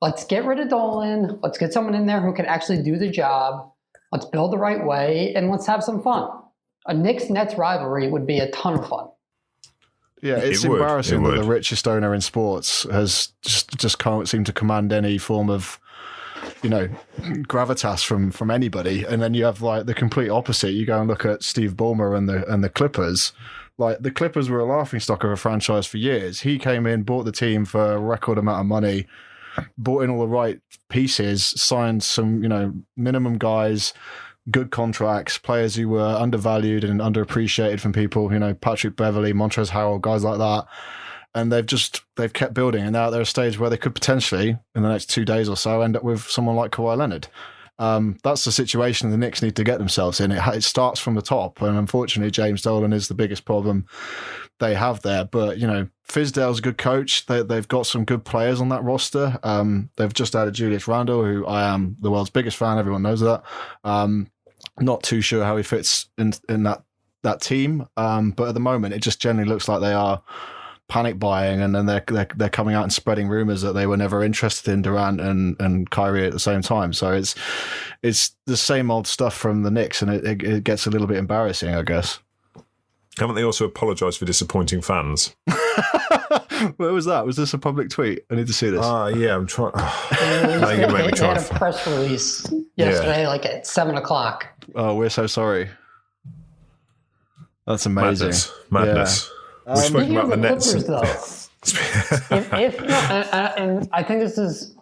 Let's get rid of Dolan. Let's get someone in there who can actually do the job. Let's build the right way, and let's have some fun. A Knicks-Nets rivalry would be a ton of fun. Yeah, it's embarrassing that the richest owner in sports has just can't seem to command any form of, you know, gravitas from anybody. And then you have like the complete opposite. You go and look at Steve Ballmer and the Clippers. Like, the Clippers were a laughingstock of a franchise for years. He came in, bought the team for a record amount of money, bought in all the right pieces, signed some, you know, minimum guys, good contracts, players who were undervalued and underappreciated from people, you know, Patrick Beverley, Montrezl Harrell, guys like that. And they've kept building, and now they're at a stage where they could potentially, in the next 2 days or so, end up with someone like Kawhi Leonard. That's the situation the Knicks need to get themselves in. It starts from the top, and unfortunately, James Dolan is the biggest problem they have there. But, you know, Fizdale's a good coach. They've got some good players on that roster. They've just added Julius Randle, who I am the world's biggest fan. Everyone knows that. Not too sure how he fits in that team. But at the moment, it just generally looks like they are panic buying, and then they're coming out and spreading rumors that they were never interested in Durant and Kyrie at the same time. So it's the same old stuff from the Knicks, and it gets a little bit embarrassing, I guess. Haven't they also apologised for disappointing fans? Where was that? Was this a public tweet? I need to see this. Yeah, I'm trying. They had a press release yesterday, like at 7:00. Oh, we're so sorry. That's amazing. Madness. Yeah. We've spoken about the Nets. Clippers, though, and I think this is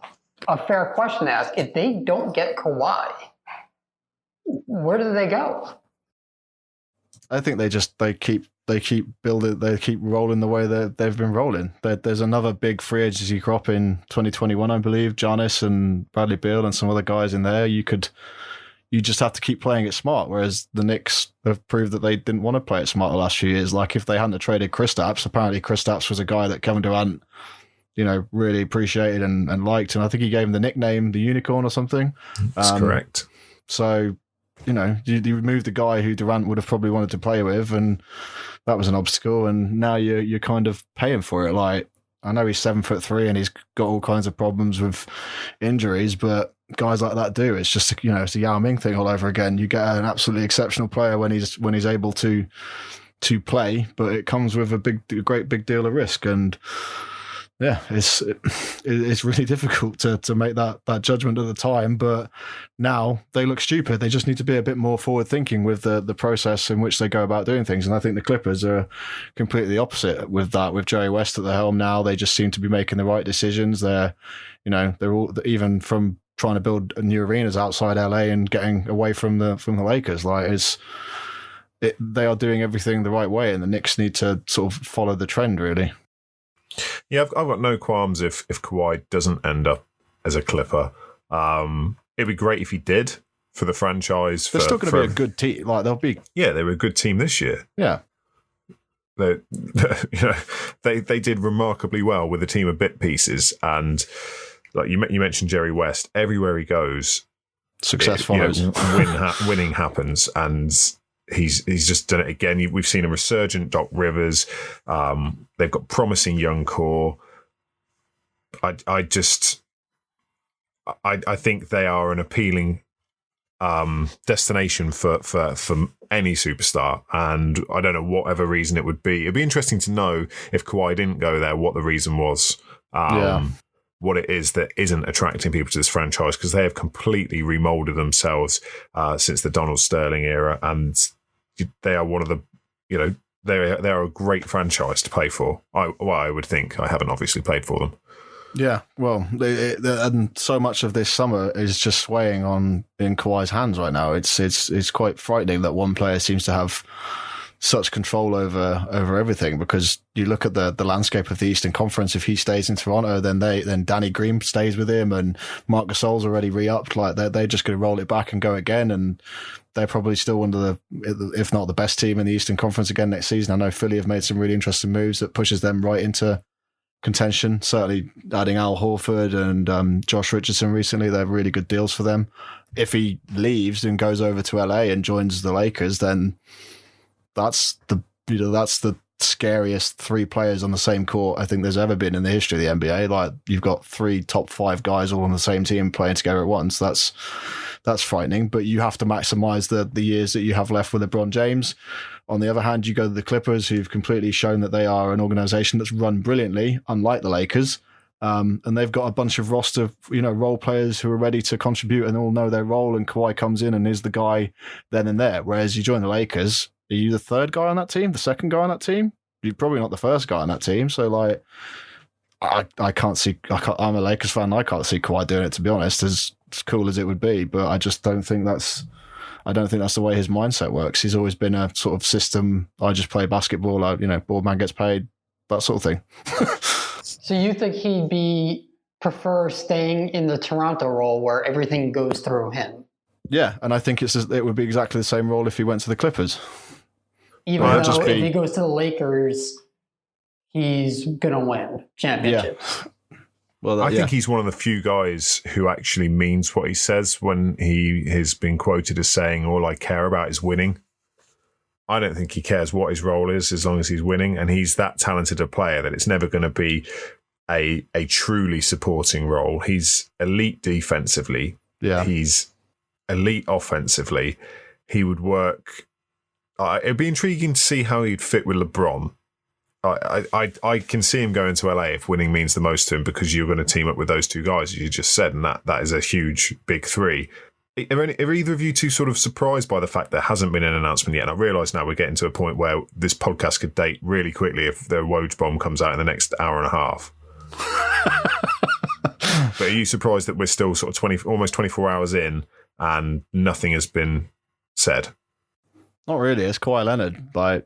a fair question to ask. If they don't get Kawhi, where do they go? I think they keep building, they keep rolling the way that they've been rolling. There's another big free agency crop in 2021, I believe. Giannis and Bradley Beal and some other guys in there. You just have to keep playing it smart. Whereas the Knicks have proved that they didn't want to play it smart the last few years. Like if they hadn't traded Kristaps, apparently Kristaps was a guy that Kevin Durant, really appreciated and liked, and I think he gave him the nickname the Unicorn or something. That's correct. So. You removed the guy who Durant would have probably wanted to play with, and that was an obstacle. And now you're kind of paying for it. Like, I know he's 7'3" and he's got all kinds of problems with injuries, but guys like that do. It's just it's a Yao Ming thing all over again. You get an absolutely exceptional player when he's able to play, but it comes with a great big deal of risk. And yeah, it's really difficult to make that judgment at the time, but now they look stupid. They just need to be a bit more forward thinking with the process in which they go about doing things. And I think the Clippers are completely the opposite with that. With Jerry West at the helm now, they just seem to be making the right decisions. They're all, even from trying to build new arenas outside LA and getting away from the Lakers. They are doing everything the right way, and the Knicks need to sort of follow the trend, really. Yeah, I've got no qualms if Kawhi doesn't end up as a Clipper. It'd be great if he did for the franchise. They're still going to be a good team. Like they'll be. Yeah, they were a good team this year. Yeah, they did remarkably well with a team of bit pieces, and like you mentioned Jerry West. Everywhere he goes, success follows. Winning happens, and he's just done it again. We've seen a resurgent Doc Rivers. They've got promising young core. I think they are an appealing destination for any superstar, and I don't know whatever reason it would be. It'd be interesting to know if Kawhi didn't go there, what the reason was. What it is that isn't attracting people to this franchise, because they have completely remolded themselves since the Donald Sterling era, and they are one of the, they are a great franchise to play for. I would think. I haven't obviously played for them. Yeah, well, and so much of this summer is just swaying in Kawhi's hands right now. It's quite frightening that one player seems to have such control over everything, because you look at the landscape of the Eastern Conference. If he stays in Toronto, then Danny Green stays with him, and Marc Gasol's already re-upped. Like they're just going to roll it back and go again, and they're probably still one of the, if not the best team in the Eastern Conference again next season. I know Philly have made some really interesting moves that pushes them right into contention. Certainly adding Al Horford and Josh Richardson recently, they're really good deals for them. If he leaves and goes over to LA and joins the Lakers, then that's the scariest three players on the same court I think there's ever been in the history of the NBA. Like, you've got 3 top 5 guys all on the same team playing together at once. That's frightening, but you have to maximize the years that you have left with LeBron James. On the other hand, you go to the Clippers, who've completely shown that they are an organization that's run brilliantly, unlike the Lakers. And they've got a bunch of roster, role players who are ready to contribute and all know their role, and Kawhi comes in and is the guy then and there. Whereas you join the Lakers, are you the third guy on that team? The second guy on that team? You're probably not the first guy on that team. So, like, I can't see. I'm a Lakers fan. I can't see Kawhi doing it, to be honest, as cool as it would be. But I just don't think that's. I don't think that's the way his mindset works. He's always been a sort of system. I just play basketball. Board man gets paid. That sort of thing. So you think he'd prefer staying in the Toronto role where everything goes through him? Yeah, and I think it would be exactly the same role if he went to the Clippers. Even though if he goes to the Lakers, he's going to win championships. Yeah. Well, I think he's one of the few guys who actually means what he says when he has been quoted as saying, all I care about is winning. I don't think he cares what his role is as long as he's winning. And he's that talented a player that it's never going to be a truly supporting role. He's elite defensively. Yeah. He's elite offensively. He would work. It'd be intriguing to see how he'd fit with LeBron. I can see him going to LA if winning means the most to him, because you're going to team up with those two guys, as you just said, and that is a huge big three. Are either of you two sort of surprised by the fact there hasn't been an announcement yet? And I realise now we're getting to a point where this podcast could date really quickly if the Woj bomb comes out in the next hour and a half. But are you surprised that we're still sort of almost 24 hours in and nothing has been said? Not really. It's Kawhi Leonard. Like,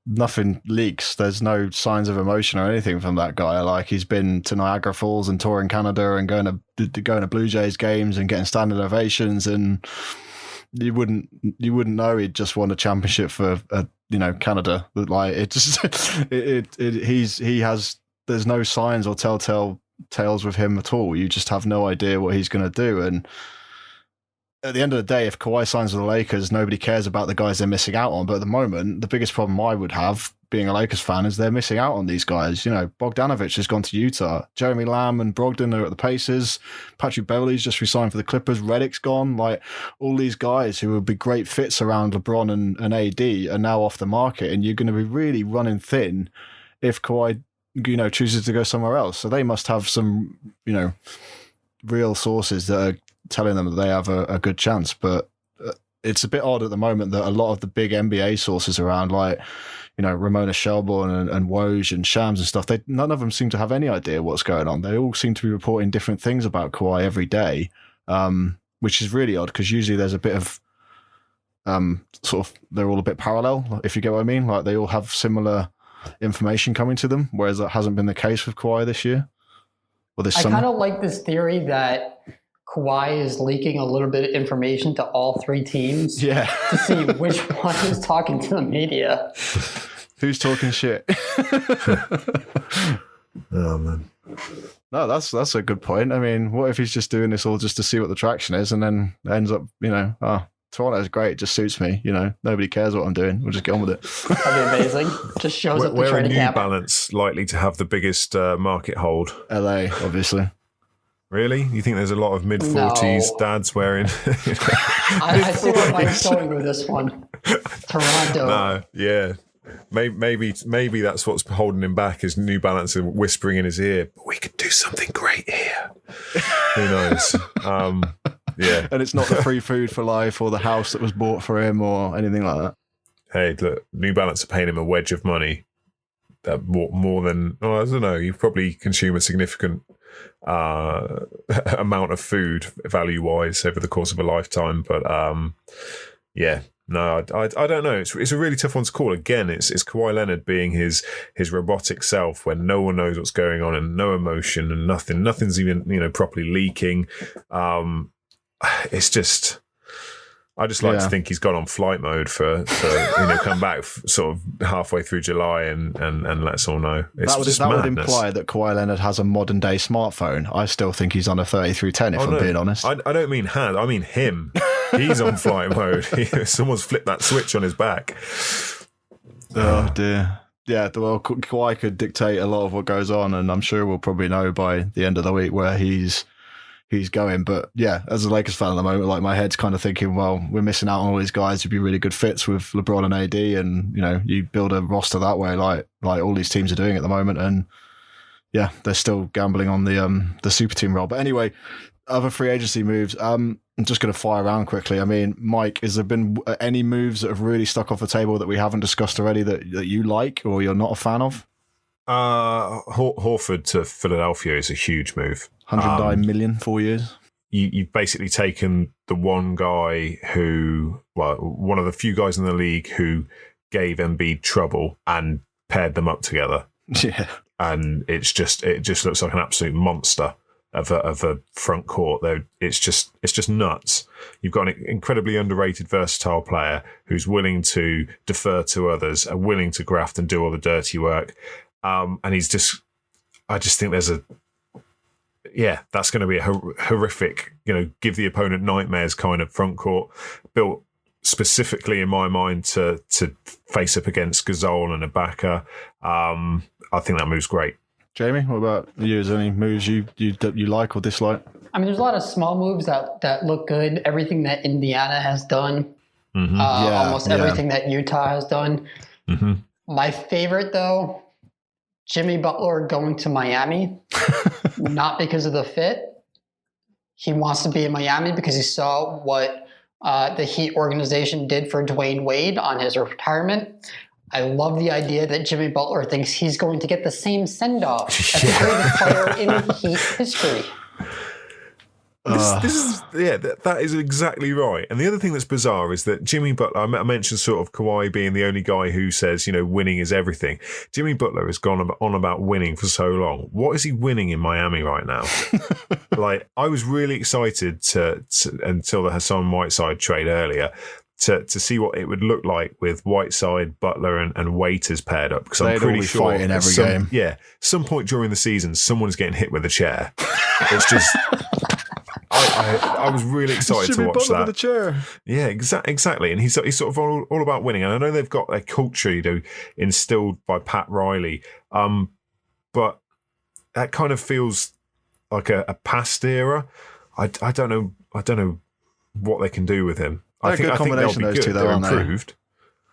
nothing leaks. There's no signs of emotion or anything from that guy. Like, he's been to Niagara Falls and touring Canada and going to Blue Jays games and getting standing ovations, and you wouldn't know he'd just won a championship for Canada. Like, it just there's no signs or telltale tales with him at all. You just have no idea what he's going to do. And at the end of the day, if Kawhi signs with the Lakers, nobody cares about the guys they're missing out on. But at the moment, the biggest problem I would have, being a Lakers fan, is they're missing out on these guys. You know, Bogdanovich has gone to Utah. Jeremy Lamb and Brogdon are at the Pacers. Patrick Beverley's just resigned for the Clippers. Redick's gone. Like, all these guys who would be great fits around LeBron and AD are now off the market, and you're going to be really running thin if Kawhi, chooses to go somewhere else. So they must have some, real sources that are telling them that they have a good chance. But it's a bit odd at the moment that a lot of the big NBA sources around, like, Ramona Shelburne and Woj and Shams and stuff, none of them seem to have any idea what's going on. They all seem to be reporting different things about Kawhi every day, which is really odd, because usually there's a bit of they're all a bit parallel, if you get what I mean. Like, they all have similar information coming to them, whereas that hasn't been the case with Kawhi this year or this summer. I kind of like this theory that Kawhi is leaking a little bit of information to all three teams to see which one is talking to the media. Who's talking shit? Oh, man. No, that's a good point. I mean, what if he's just doing this all just to see what the traction is, and then ends up, Toronto's great, it just suits me, nobody cares what I'm doing, we'll just get on with it. That'd be amazing. Just shows up the Where are training New camp. Balance likely to have the biggest market hold? LA, obviously. Really? You think there's a lot of mid-40s dads wearing... I see where Mike's going with this one. Toronto. No, yeah. Maybe that's what's holding him back, is New Balance whispering in his ear, but we could do something great here. Who knows? Yeah. And it's not the free food for life or the house that was bought for him or anything like that. Hey, look, New Balance are paying him a wedge of money. More than, I don't know, you probably consume a significant amount of food value-wise over the course of a lifetime. But yeah, no, I don't know. It's a really tough one to call. Again, it's Kawhi Leonard being his robotic self, when no one knows what's going on and no emotion and nothing's even properly leaking. It's just, I just like to think he's gone on flight mode for come back sort of halfway through July and let us all know. It's that would imply that Kawhi Leonard has a modern day smartphone. I still think he's on a 3310, if I'm being honest. I don't mean has, I mean him. He's on flight mode. Someone's flipped that switch on his back. Oh dear. Yeah, well, Kawhi could dictate a lot of what goes on, and I'm sure we'll probably know by the end of the week where he's going. But yeah, as a Lakers fan at the moment, like, my head's kind of thinking, well, we're missing out on all these guys who'd be really good fits with LeBron and AD, and you build a roster that way, like all these teams are doing at the moment. And yeah, they're still gambling on the super team role. But anyway, other free agency moves. I'm just going to fire around quickly. I mean, Mike, has there been any moves that have really stuck off the table that we haven't discussed already that you like or you're not a fan of? Horford to Philadelphia is a huge move. 109 million, 4 years. You've basically taken the one guy one of the few guys in the league who gave Embiid trouble and paired them up together. Yeah. And it just looks like an absolute monster of a front court. It's just nuts. You've got an incredibly underrated, versatile player who's willing to defer to others, are willing to graft and do all the dirty work. And I just think there's that's going to be a horrific, give the opponent nightmares kind of front court, built specifically in my mind to face up against Gasol and Ibaka. I think that move's great. Jamie, what about you? Is there any moves you like or dislike? I mean, there's a lot of small moves that look good. Everything that Indiana has done, almost everything that Utah has done. Mm-hmm. My favorite, though, Jimmy Butler going to Miami, not because of the fit. He wants to be in Miami because he saw what the Heat organization did for Dwayne Wade on his retirement. I love the idea that Jimmy Butler thinks he's going to get the same send-off as the greatest player in Heat history. That is exactly right. And the other thing that's bizarre is that Jimmy Butler, I mentioned sort of Kawhi being the only guy who says, winning is everything. Jimmy Butler has gone on about winning for so long. What is he winning in Miami right now? Like, I was really excited to until the Hassan Whiteside trade earlier to see what it would look like with Whiteside, Butler, and Waiters paired up. Because I'm pretty sure fighting every game. Yeah, some point during the season, someone's getting hit with a chair. It's just. I was really excited to watch that. With a chair. Yeah, exactly. And he's sort of all about winning. And I know they've got a culture, instilled by Pat Riley, but that kind of feels like a past era. I don't know what they can do with him. I think they'll be those good. Two, though, They're aren't improved.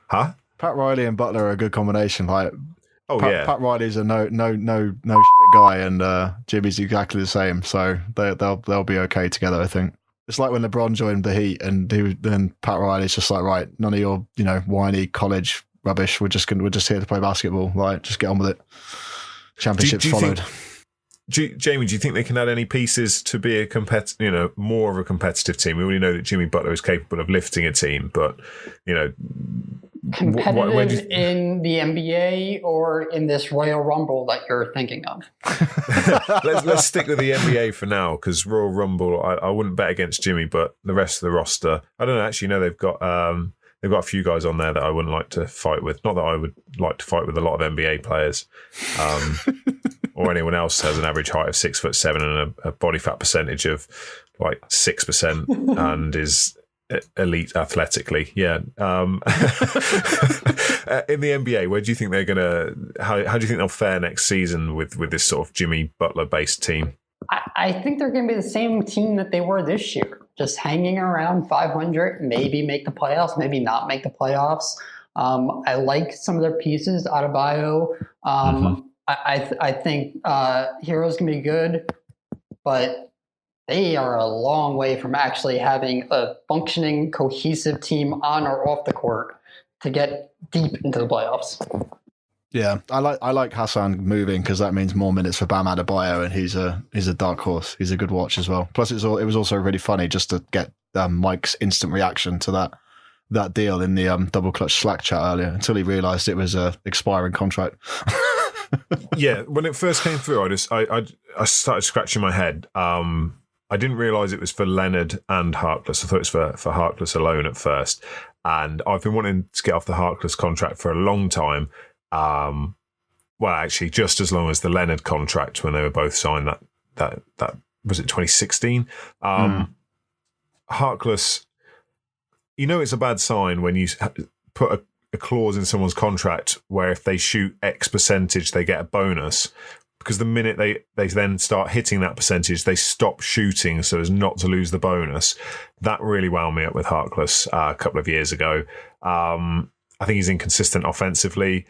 They? Huh? Pat Riley and Butler are a good combination. Like, yeah. Pat Riley's a no shit guy, and Jimmy's exactly the same. So they'll be okay together. I think it's like when LeBron joined the Heat, and then Pat Riley's just like, right, none of your whiny college rubbish. We're just here to play basketball. Like, just get on with it. Championships followed. Jamie, do you think they can add any pieces to be more of a competitive team? We already know that Jimmy Butler is capable of lifting a team, but competitive in the NBA or in this Royal Rumble that you're thinking of? Let's stick with the NBA for now, because Royal Rumble, I wouldn't bet against Jimmy, but the rest of the roster, I don't know. Actually, no, they've got a few guys on there that I wouldn't like to fight with. Not that I would like to fight with a lot of NBA players, or anyone else has an average height of 6'7" and a body fat percentage of like 6% and is elite athletically. Yeah. In the NBA, where do you think they're gonna? How do you think they'll fare next season with this sort of Jimmy Butler based team? I think they're going to be the same team that they were this year, just hanging around 500, maybe make the playoffs, maybe not make the playoffs. I like some of their pieces. Adebayo. I think Hero's going to be good, but they are a long way from actually having a functioning, cohesive team on or off the court to get deep into the playoffs. Yeah, I like Hassan moving, because that means more minutes for Bam Adebayo, and he's a dark horse. He's a good watch as well. Plus, it was also really funny just to get Mike's instant reaction to that deal in the Double Clutch Slack chat earlier, until he realised it was a expiring contract. Yeah, when it first came through, I started scratching my head. I didn't realise it was for Leonard and Harkless. I thought it was for Harkless alone at first, and I've been wanting to get off the Harkless contract for a long time. Well, actually, just as long as the Leonard contract, when they were both signed. That was it 2016. Harkless, it's a bad sign when you put a clause in someone's contract where if they shoot X percentage, they get a bonus, because the minute they then start hitting that percentage, they stop shooting so as not to lose the bonus. That really wound me up with Harkless a couple of years ago. I think he's inconsistent offensively.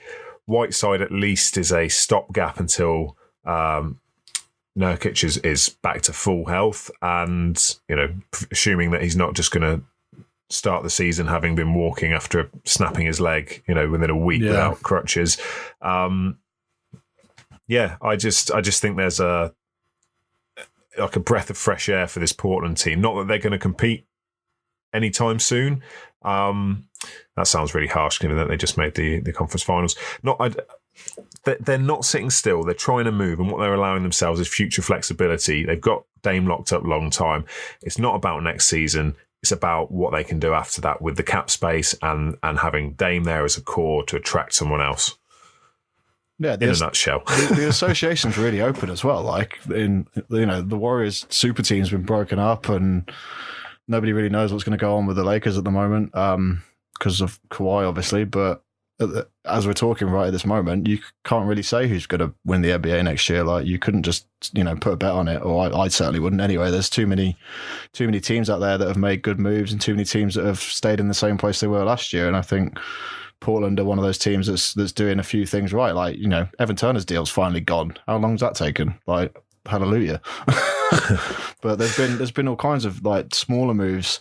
Whiteside at least is a stopgap until Nurkic is back to full health, and assuming that he's not just going to start the season having been walking after snapping his leg, within a week without crutches. I just think there's a breath of fresh air for this Portland team. Not that they're going to compete anytime soon. That sounds really harsh, given that they just made the conference finals. They're not sitting still. They're trying to move, and what they're allowing themselves is future flexibility. They've got Dame locked up long time. It's not about next season. It's about what they can do after that with the cap space and having Dame there as a core to attract someone else. Yeah, in a nutshell. The association's really open as well. Like, the Warriors super team's been broken up, and nobody really knows what's going to go on with the Lakers at the moment because of Kawhi, obviously. But as we're talking right at this moment, you can't really say who's going to win the NBA next year. Like, you couldn't just put a bet on it, or I certainly wouldn't anyway. There's too many teams out there that have made good moves, and too many teams that have stayed in the same place they were last year. And I think Portland are one of those teams that's doing a few things right. Like, Evan Turner's deal's finally gone. How long's that taken? Like, hallelujah. But there's been all kinds of like smaller moves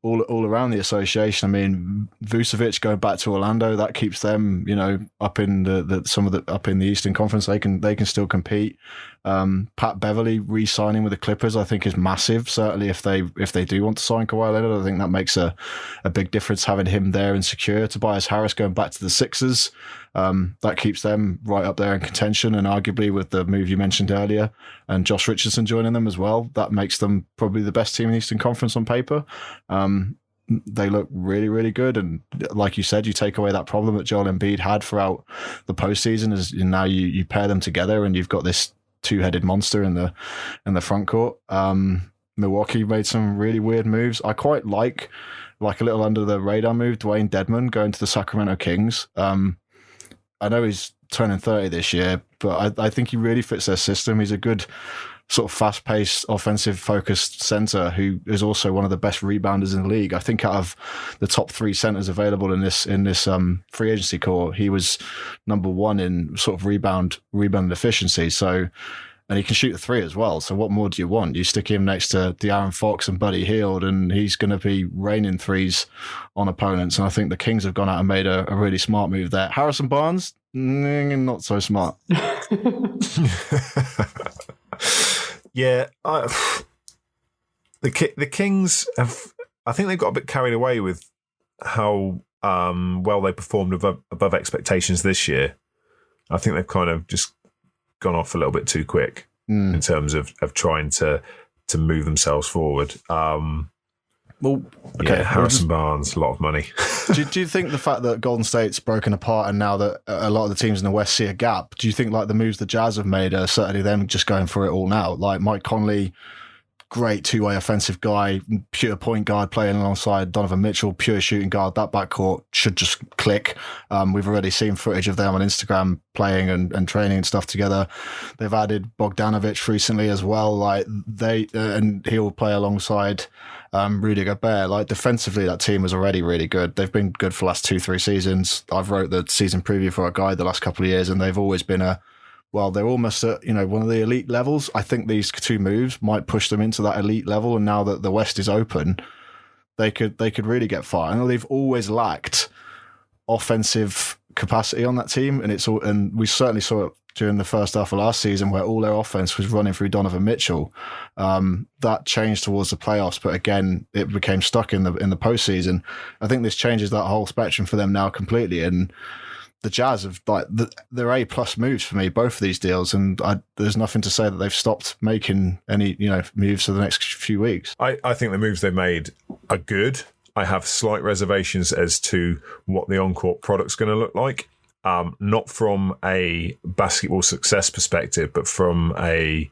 all around the association. I mean, Vucevic going back to Orlando, that keeps them, up in up in the Eastern Conference. They can still compete. Pat Beverly re-signing with the Clippers, I think, is massive. Certainly, if they do want to sign Kawhi Leonard, I think that makes a big difference having him there and secure. Tobias Harris going back to the Sixers, that keeps them right up there in contention, and arguably with the move you mentioned earlier, and Josh Richardson joining them as well, that makes them probably the best team in the Eastern Conference on paper. They look really, really good. And like you said, you take away that problem that Joel Embiid had throughout the postseason, and now you pair them together and you've got this two-headed monster in the front court. Milwaukee made some really weird moves. I quite like a little under the radar move, Dwayne Dedmon going to the Sacramento Kings. I know he's turning 30 this year, but I think he really fits their system. He's a good sort of fast-paced, offensive-focused center who is also one of the best rebounders in the league. I think out of the top 3 centers available in this free agency core, he was number 1 in sort of rebound efficiency. So, and he can shoot the 3 as well. So what more do you want? You stick him next to De'Aaron Fox and Buddy Hield, and he's going to be raining threes on opponents. And I think the Kings have gone out and made a really smart move there. Harrison Barnes, not so smart. Yeah, the Kings have. I think they got a bit carried away with how well they performed above expectations this year. I think they've kind of just gone off a little bit too quick in terms of trying to move themselves forward. Well, okay. Yeah, Harrison Barnes, a lot of money. do you think the fact that Golden State's broken apart and now that a lot of the teams in the West see a gap, do you think like the moves the Jazz have made are certainly them just going for it all now? Like Mike Conley, great two-way offensive guy, pure point guard playing alongside Donovan Mitchell, pure shooting guard. That backcourt should just click. We've already seen footage of them on Instagram playing and training and stuff together. They've added Bogdanovic recently as well. Like and he'll play alongside Rudy Gobert. Like defensively, that team was already really good. They've been good for the last 2-3 seasons. I've wrote the season preview for our guide the last couple of years, and they've always been they're almost at one of the elite levels. I think these 2 moves might push them into that elite level, and now that the West is open, they could really get far. I know they've always lacked offensive capacity on that team, and we certainly saw it during the first half of last season where all their offense was running through Donovan Mitchell. That changed towards the playoffs, but again, it became stuck in the postseason. I think this changes that whole spectrum for them now completely, and the Jazz have they're A+ moves for me, both of these deals, and there's nothing to say that they've stopped making any moves for the next few weeks. I think the moves they've made are good. I have slight reservations as to what the on-court product's going to look like. Not from a basketball success perspective, but from a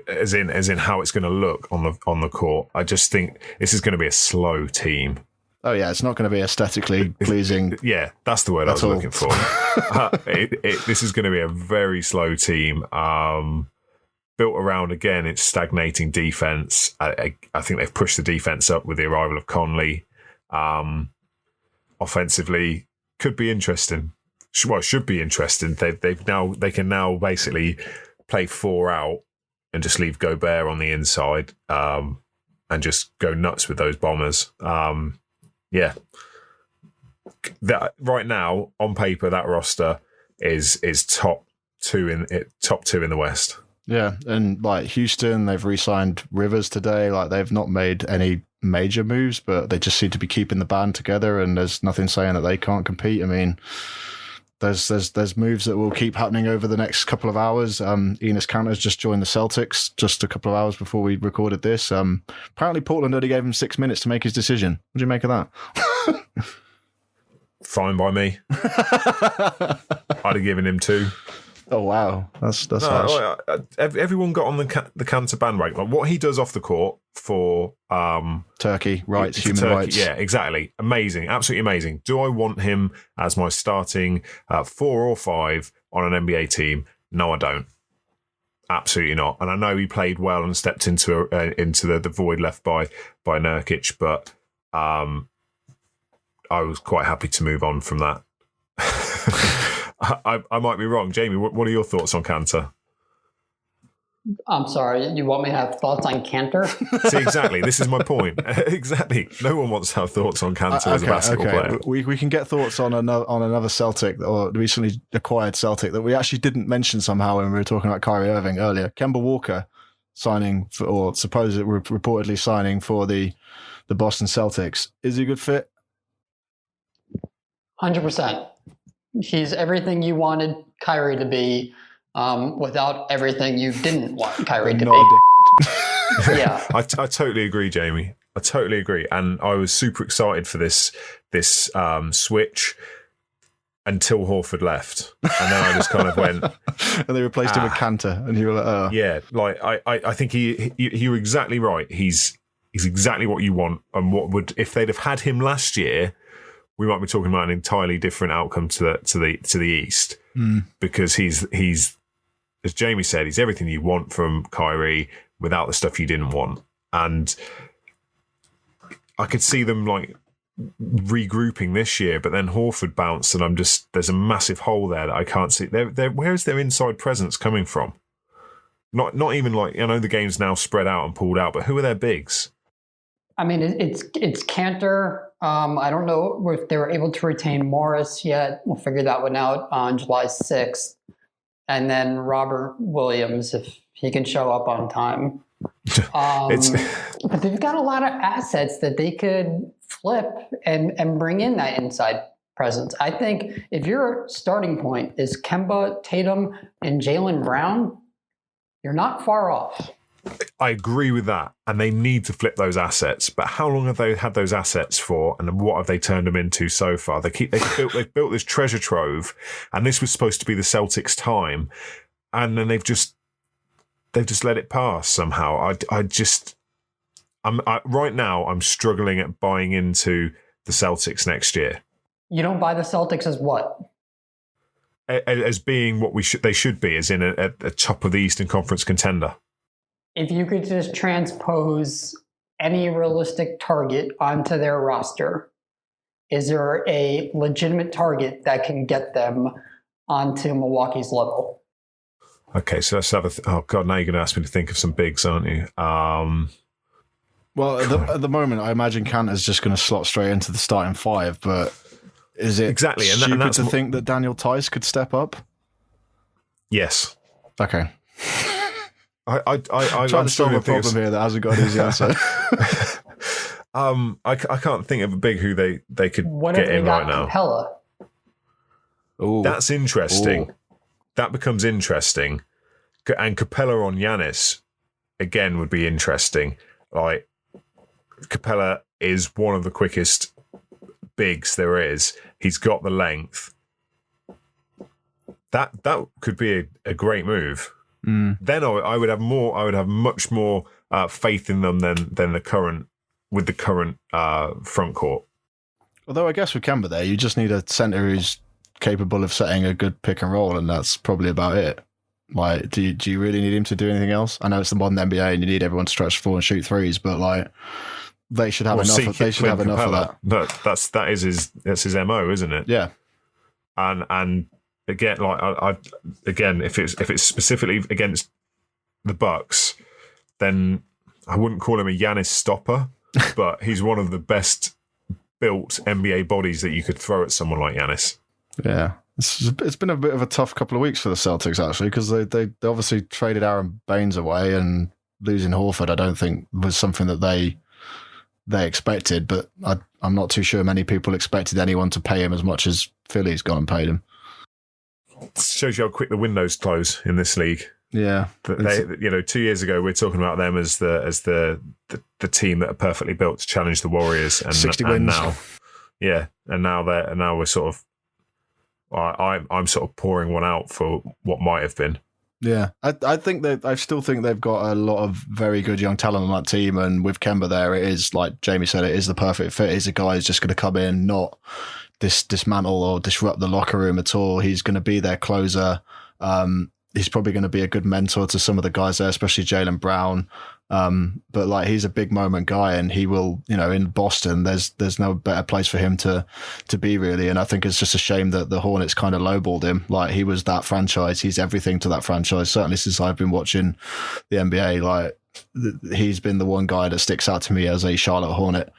as in how it's going to look on the court. I just think this is going to be a slow team. Oh yeah, it's not going to be aesthetically pleasing. Yeah, that's the word I was looking for. This is going to be a very slow team, built around, again, its stagnating defense. I think they've pushed the defense up with the arrival of Conley. Offensively, could be interesting. Well, should be interesting. They can now basically play 4 out and just leave Gobert on the inside and just go nuts with those bombers. Yeah, that right now on paper that roster is top two in the West. Yeah, and like Houston, they've re-signed Rivers today. Like they've not made any major moves, but they just seem to be keeping the band together. And there's nothing saying that they can't compete. I mean, there's moves that will keep happening over the next couple of hours. Enes Kanter's just joined the Celtics just a couple of hours before we recorded this. Apparently Portland only gave him 6 minutes to make his decision. What do you make of that? Fine by me. I'd have given him 2. Oh wow, that's harsh. Everyone got on the Kanter bandwagon. Like what he does off the court for Turkey rights, human Turkey, rights. Yeah, exactly. Amazing, absolutely amazing. Do I want him as my starting 4 or 5 on an NBA team? No, I don't. Absolutely not. And I know he played well and stepped into the void left by Nurkic, but I was quite happy to move on from that. I might be wrong. Jamie, what are your thoughts on Kanter? I'm sorry, you want me to have thoughts on Cantor? See, exactly. This is my point. Exactly. No one wants to have thoughts on Cantor as a basketball player. We can get thoughts on another Celtic or recently acquired Celtic that we actually didn't mention somehow when we were talking about Kyrie Irving earlier. Kemba Walker signing for, or supposedly reportedly signing for the Boston Celtics. Is he a good fit? 100%. He's everything you wanted Kyrie to be, without everything you didn't want Kyrie to be. Yeah, I totally agree, Jamie. I totally agree, and I was super excited for this switch until Horford left, and then I just kind of went, and they replaced him with Cantor, and you were like, oh, yeah. Like I think you're exactly right. He's exactly what you want, and what would if they'd have had him last year, we might be talking about an entirely different outcome to the East, because he's as Jamie said, he's everything you want from Kyrie without the stuff you didn't want. And I could see them like regrouping this year, but then Horford bounced, and there's a massive hole there that I can't see. Where is their inside presence coming from? Not even like, I know the game's now spread out and pulled out, but who are their bigs? I mean, it's Cantor. I don't know if they were able to retain Morris yet. We'll figure that one out on July 6th. And then Robert Williams, if he can show up on time. But they've got a lot of assets that they could flip and bring in that inside presence. I think if your starting point is Kemba, Tatum, and Jaylen Brown, you're not far off. I agree with that, and they need to flip those assets. But how long have they had those assets for, and what have they turned them into so far? They've built this treasure trove, and this was supposed to be the Celtics' time, and then they've just let it pass somehow. Right now I'm struggling at buying into the Celtics next year. You don't buy the Celtics as what? As being what they should be, as in a top of the Eastern Conference contender. If you could just transpose any realistic target onto their roster, is there a legitimate target that can get them onto Milwaukee's level? Okay, so let's have oh God, now you're going to ask me to think of some bigs, aren't you? Well, at the moment, I imagine Cantor's just going to slot straight into the starting five, but is it exactly stupid to think that Daniel Tice could step up? Yes. Okay. I'm trying to solve a problem here that hasn't got an easy answer. I can't think of a big who they could get in right now. Capella? Ooh. That's interesting. Ooh. That becomes interesting. And Capella on Giannis again would be interesting. Like, Capella is one of the quickest bigs there is. He's got the length. That could be a great move. Then I would have much more faith in them than the current front court. Although I guess with Kemba there, you just need a center who's capable of setting a good pick and roll, and that's probably about it. Like, do you really need him to do anything else? I know it's the modern NBA, and you need everyone to stretch the floor and shoot threes, but like, they should have enough. They should have enough of that. No, that's his MO, isn't it? Yeah, and. Again, like if it's specifically against the Bucks, then I wouldn't call him a Giannis stopper, but he's one of the best built NBA bodies that you could throw at someone like Giannis. Yeah, it's been a bit of a tough couple of weeks for the Celtics actually, because they obviously traded Aaron Baines away, and losing Horford I don't think was something that they expected, but I'm not too sure many people expected anyone to pay him as much as Philly's gone and paid him. Shows you how quick the windows close in this league. Yeah, they 2 years ago we were talking about them as the team that are perfectly built to challenge the Warriors, and 60 and wins. now we're sort of I'm sort of pouring one out for what might have been. Yeah, I still think they've got a lot of very good young talent on that team, and with Kemba there, it is like Jamie said, it is the perfect fit. He's a guy who's just going to come in, not dismantle or disrupt the locker room at all. He's going to be their closer. he's probably going to be a good mentor to some of the guys there, especially Jaylen Brown. But like, he's a big moment guy, and he will, in Boston, there's no better place for him to be, really. And I think it's just a shame that the Hornets kind of lowballed him. Like, he was that franchise. He's everything to that franchise. Certainly since I've been watching the NBA, like, he's been the one guy that sticks out to me as a Charlotte Hornet.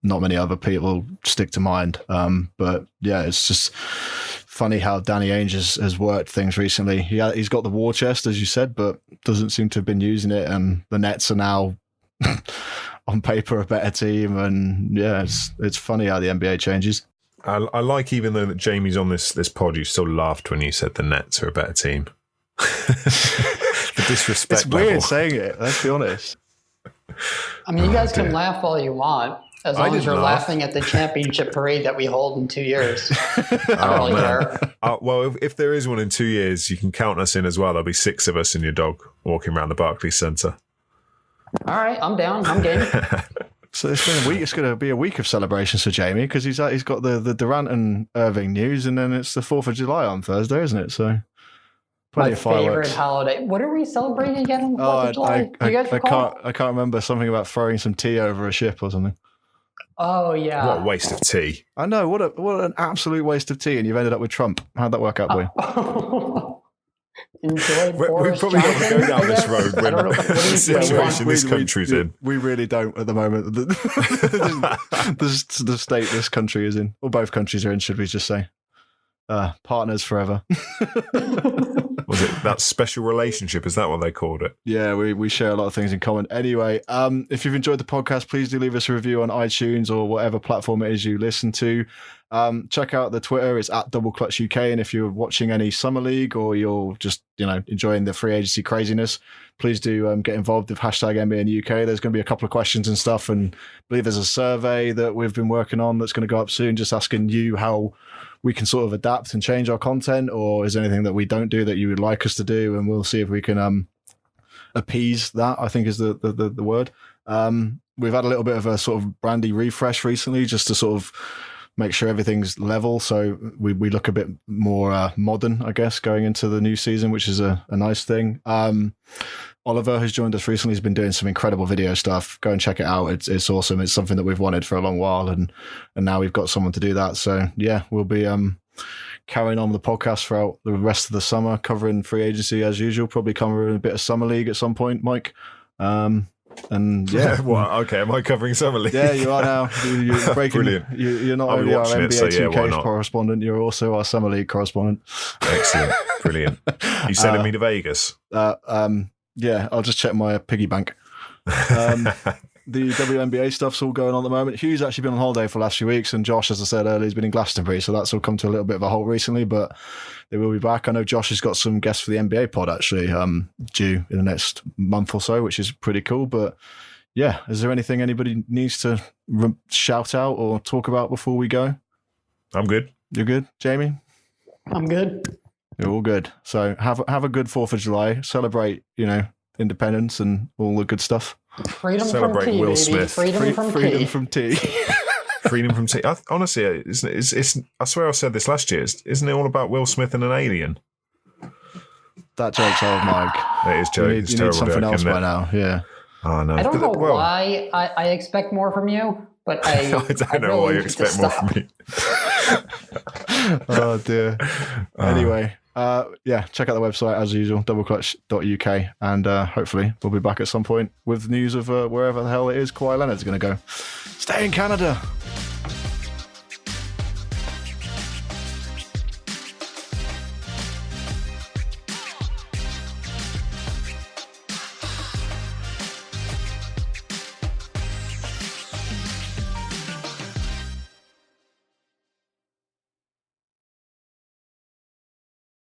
Not many other people stick to mind. But yeah, it's just funny how Danny Ainge has worked things recently. He's got the war chest, as you said, but doesn't seem to have been using it. And the Nets are now on paper a better team. And yeah, it's funny how the NBA changes. I like, even though that Jamie's on this pod, you still laughed when you said the Nets are a better team. The disrespect. It's weird saying it, let's be honest. I mean, you guys can laugh all you want, as long as you're laughing at the championship parade that we hold in 2 years. I don't really care. Well, if there is one in 2 years, you can count us in as well. There'll be 6 of us and your dog walking around the Barclays Centre. All right, I'm down. I'm game. So it's been a week. It's going to be a week of celebrations for Jamie, because he's got the Durant and Irving news, and then it's the 4th of July on Thursday, isn't it? So plenty of fireworks. Favorite holiday. What are we celebrating again on the 4th of July? I can't remember. Something about throwing some tea over a ship or something. Oh yeah. What a waste of tea. I know. What an absolute waste of tea, and you've ended up with Trump. How'd that work out for you? Enjoy. We've probably got to go down this road when the situation this country's in. We really don't at the moment. The state this country is in, or both countries are in, should we just say. Partners forever. Was it that special relationship? Is that what they called it? Yeah, we share a lot of things in common. Anyway, if you've enjoyed the podcast, please do leave us a review on iTunes or whatever platform it is you listen to. Check out the Twitter. It's at Double Clutch UK. And if you're watching any Summer League, or you're just enjoying the free agency craziness, please do get involved with hashtag NBA in UK. There's going to be a couple of questions and stuff, and I believe there's a survey that we've been working on that's going to go up soon, just asking you how we can sort of adapt and change our content, or is there anything that we don't do that you would like us to do, and we'll see if we can appease that, I think is the word. We've had a little bit of a sort of brandy refresh recently, just to sort of make sure everything's level, so we look a bit more modern, I guess, going into the new season, which is a nice thing. Oliver, who's joined us recently, has been doing some incredible video stuff. Go and check it out. It's awesome. It's something that we've wanted for a long while, and now we've got someone to do that. So yeah, we'll be carrying on the podcast throughout the rest of the summer, covering free agency as usual, probably covering a bit of Summer League at some point, Mike. And yeah, well, okay. Am I covering Summer League? Yeah, you are now. You're breaking. Brilliant. You're not only our NBA 2K correspondent, you're also our Summer League correspondent. Excellent, brilliant. You sending me to Vegas? Yeah, I'll just check my piggy bank. The WNBA stuff's all going on at the moment. Hugh's actually been on holiday for the last few weeks, and Josh, as I said earlier, has been in Glastonbury, so that's all come to a little bit of a halt recently, but they will be back. I know Josh has got some guests for the NBA pod, actually, due in the next month or so, which is pretty cool. But yeah, is there anything anybody needs to shout out or talk about before we go? I'm good. You're good, Jamie? I'm good. You're all good. So have a good 4th of July. Celebrate, independence and all the good stuff. Freedom Celebrate from tea, Will baby. Smith. Freedom from tea. Freedom from tea. Honestly, it's. I swear I said this last year. Isn't it all about Will Smith and an alien? That joke's old, Mike. It is joke. You need something else by now. Yeah. Oh no. I don't know why I expect more from you, but I don't know why you expect more from me. Oh dear. Anyway. Check out the website as usual, doubleclutch.uk, and hopefully we'll be back at some point with news of wherever the hell it is Kawhi Leonard's going to go. Stay in Canada.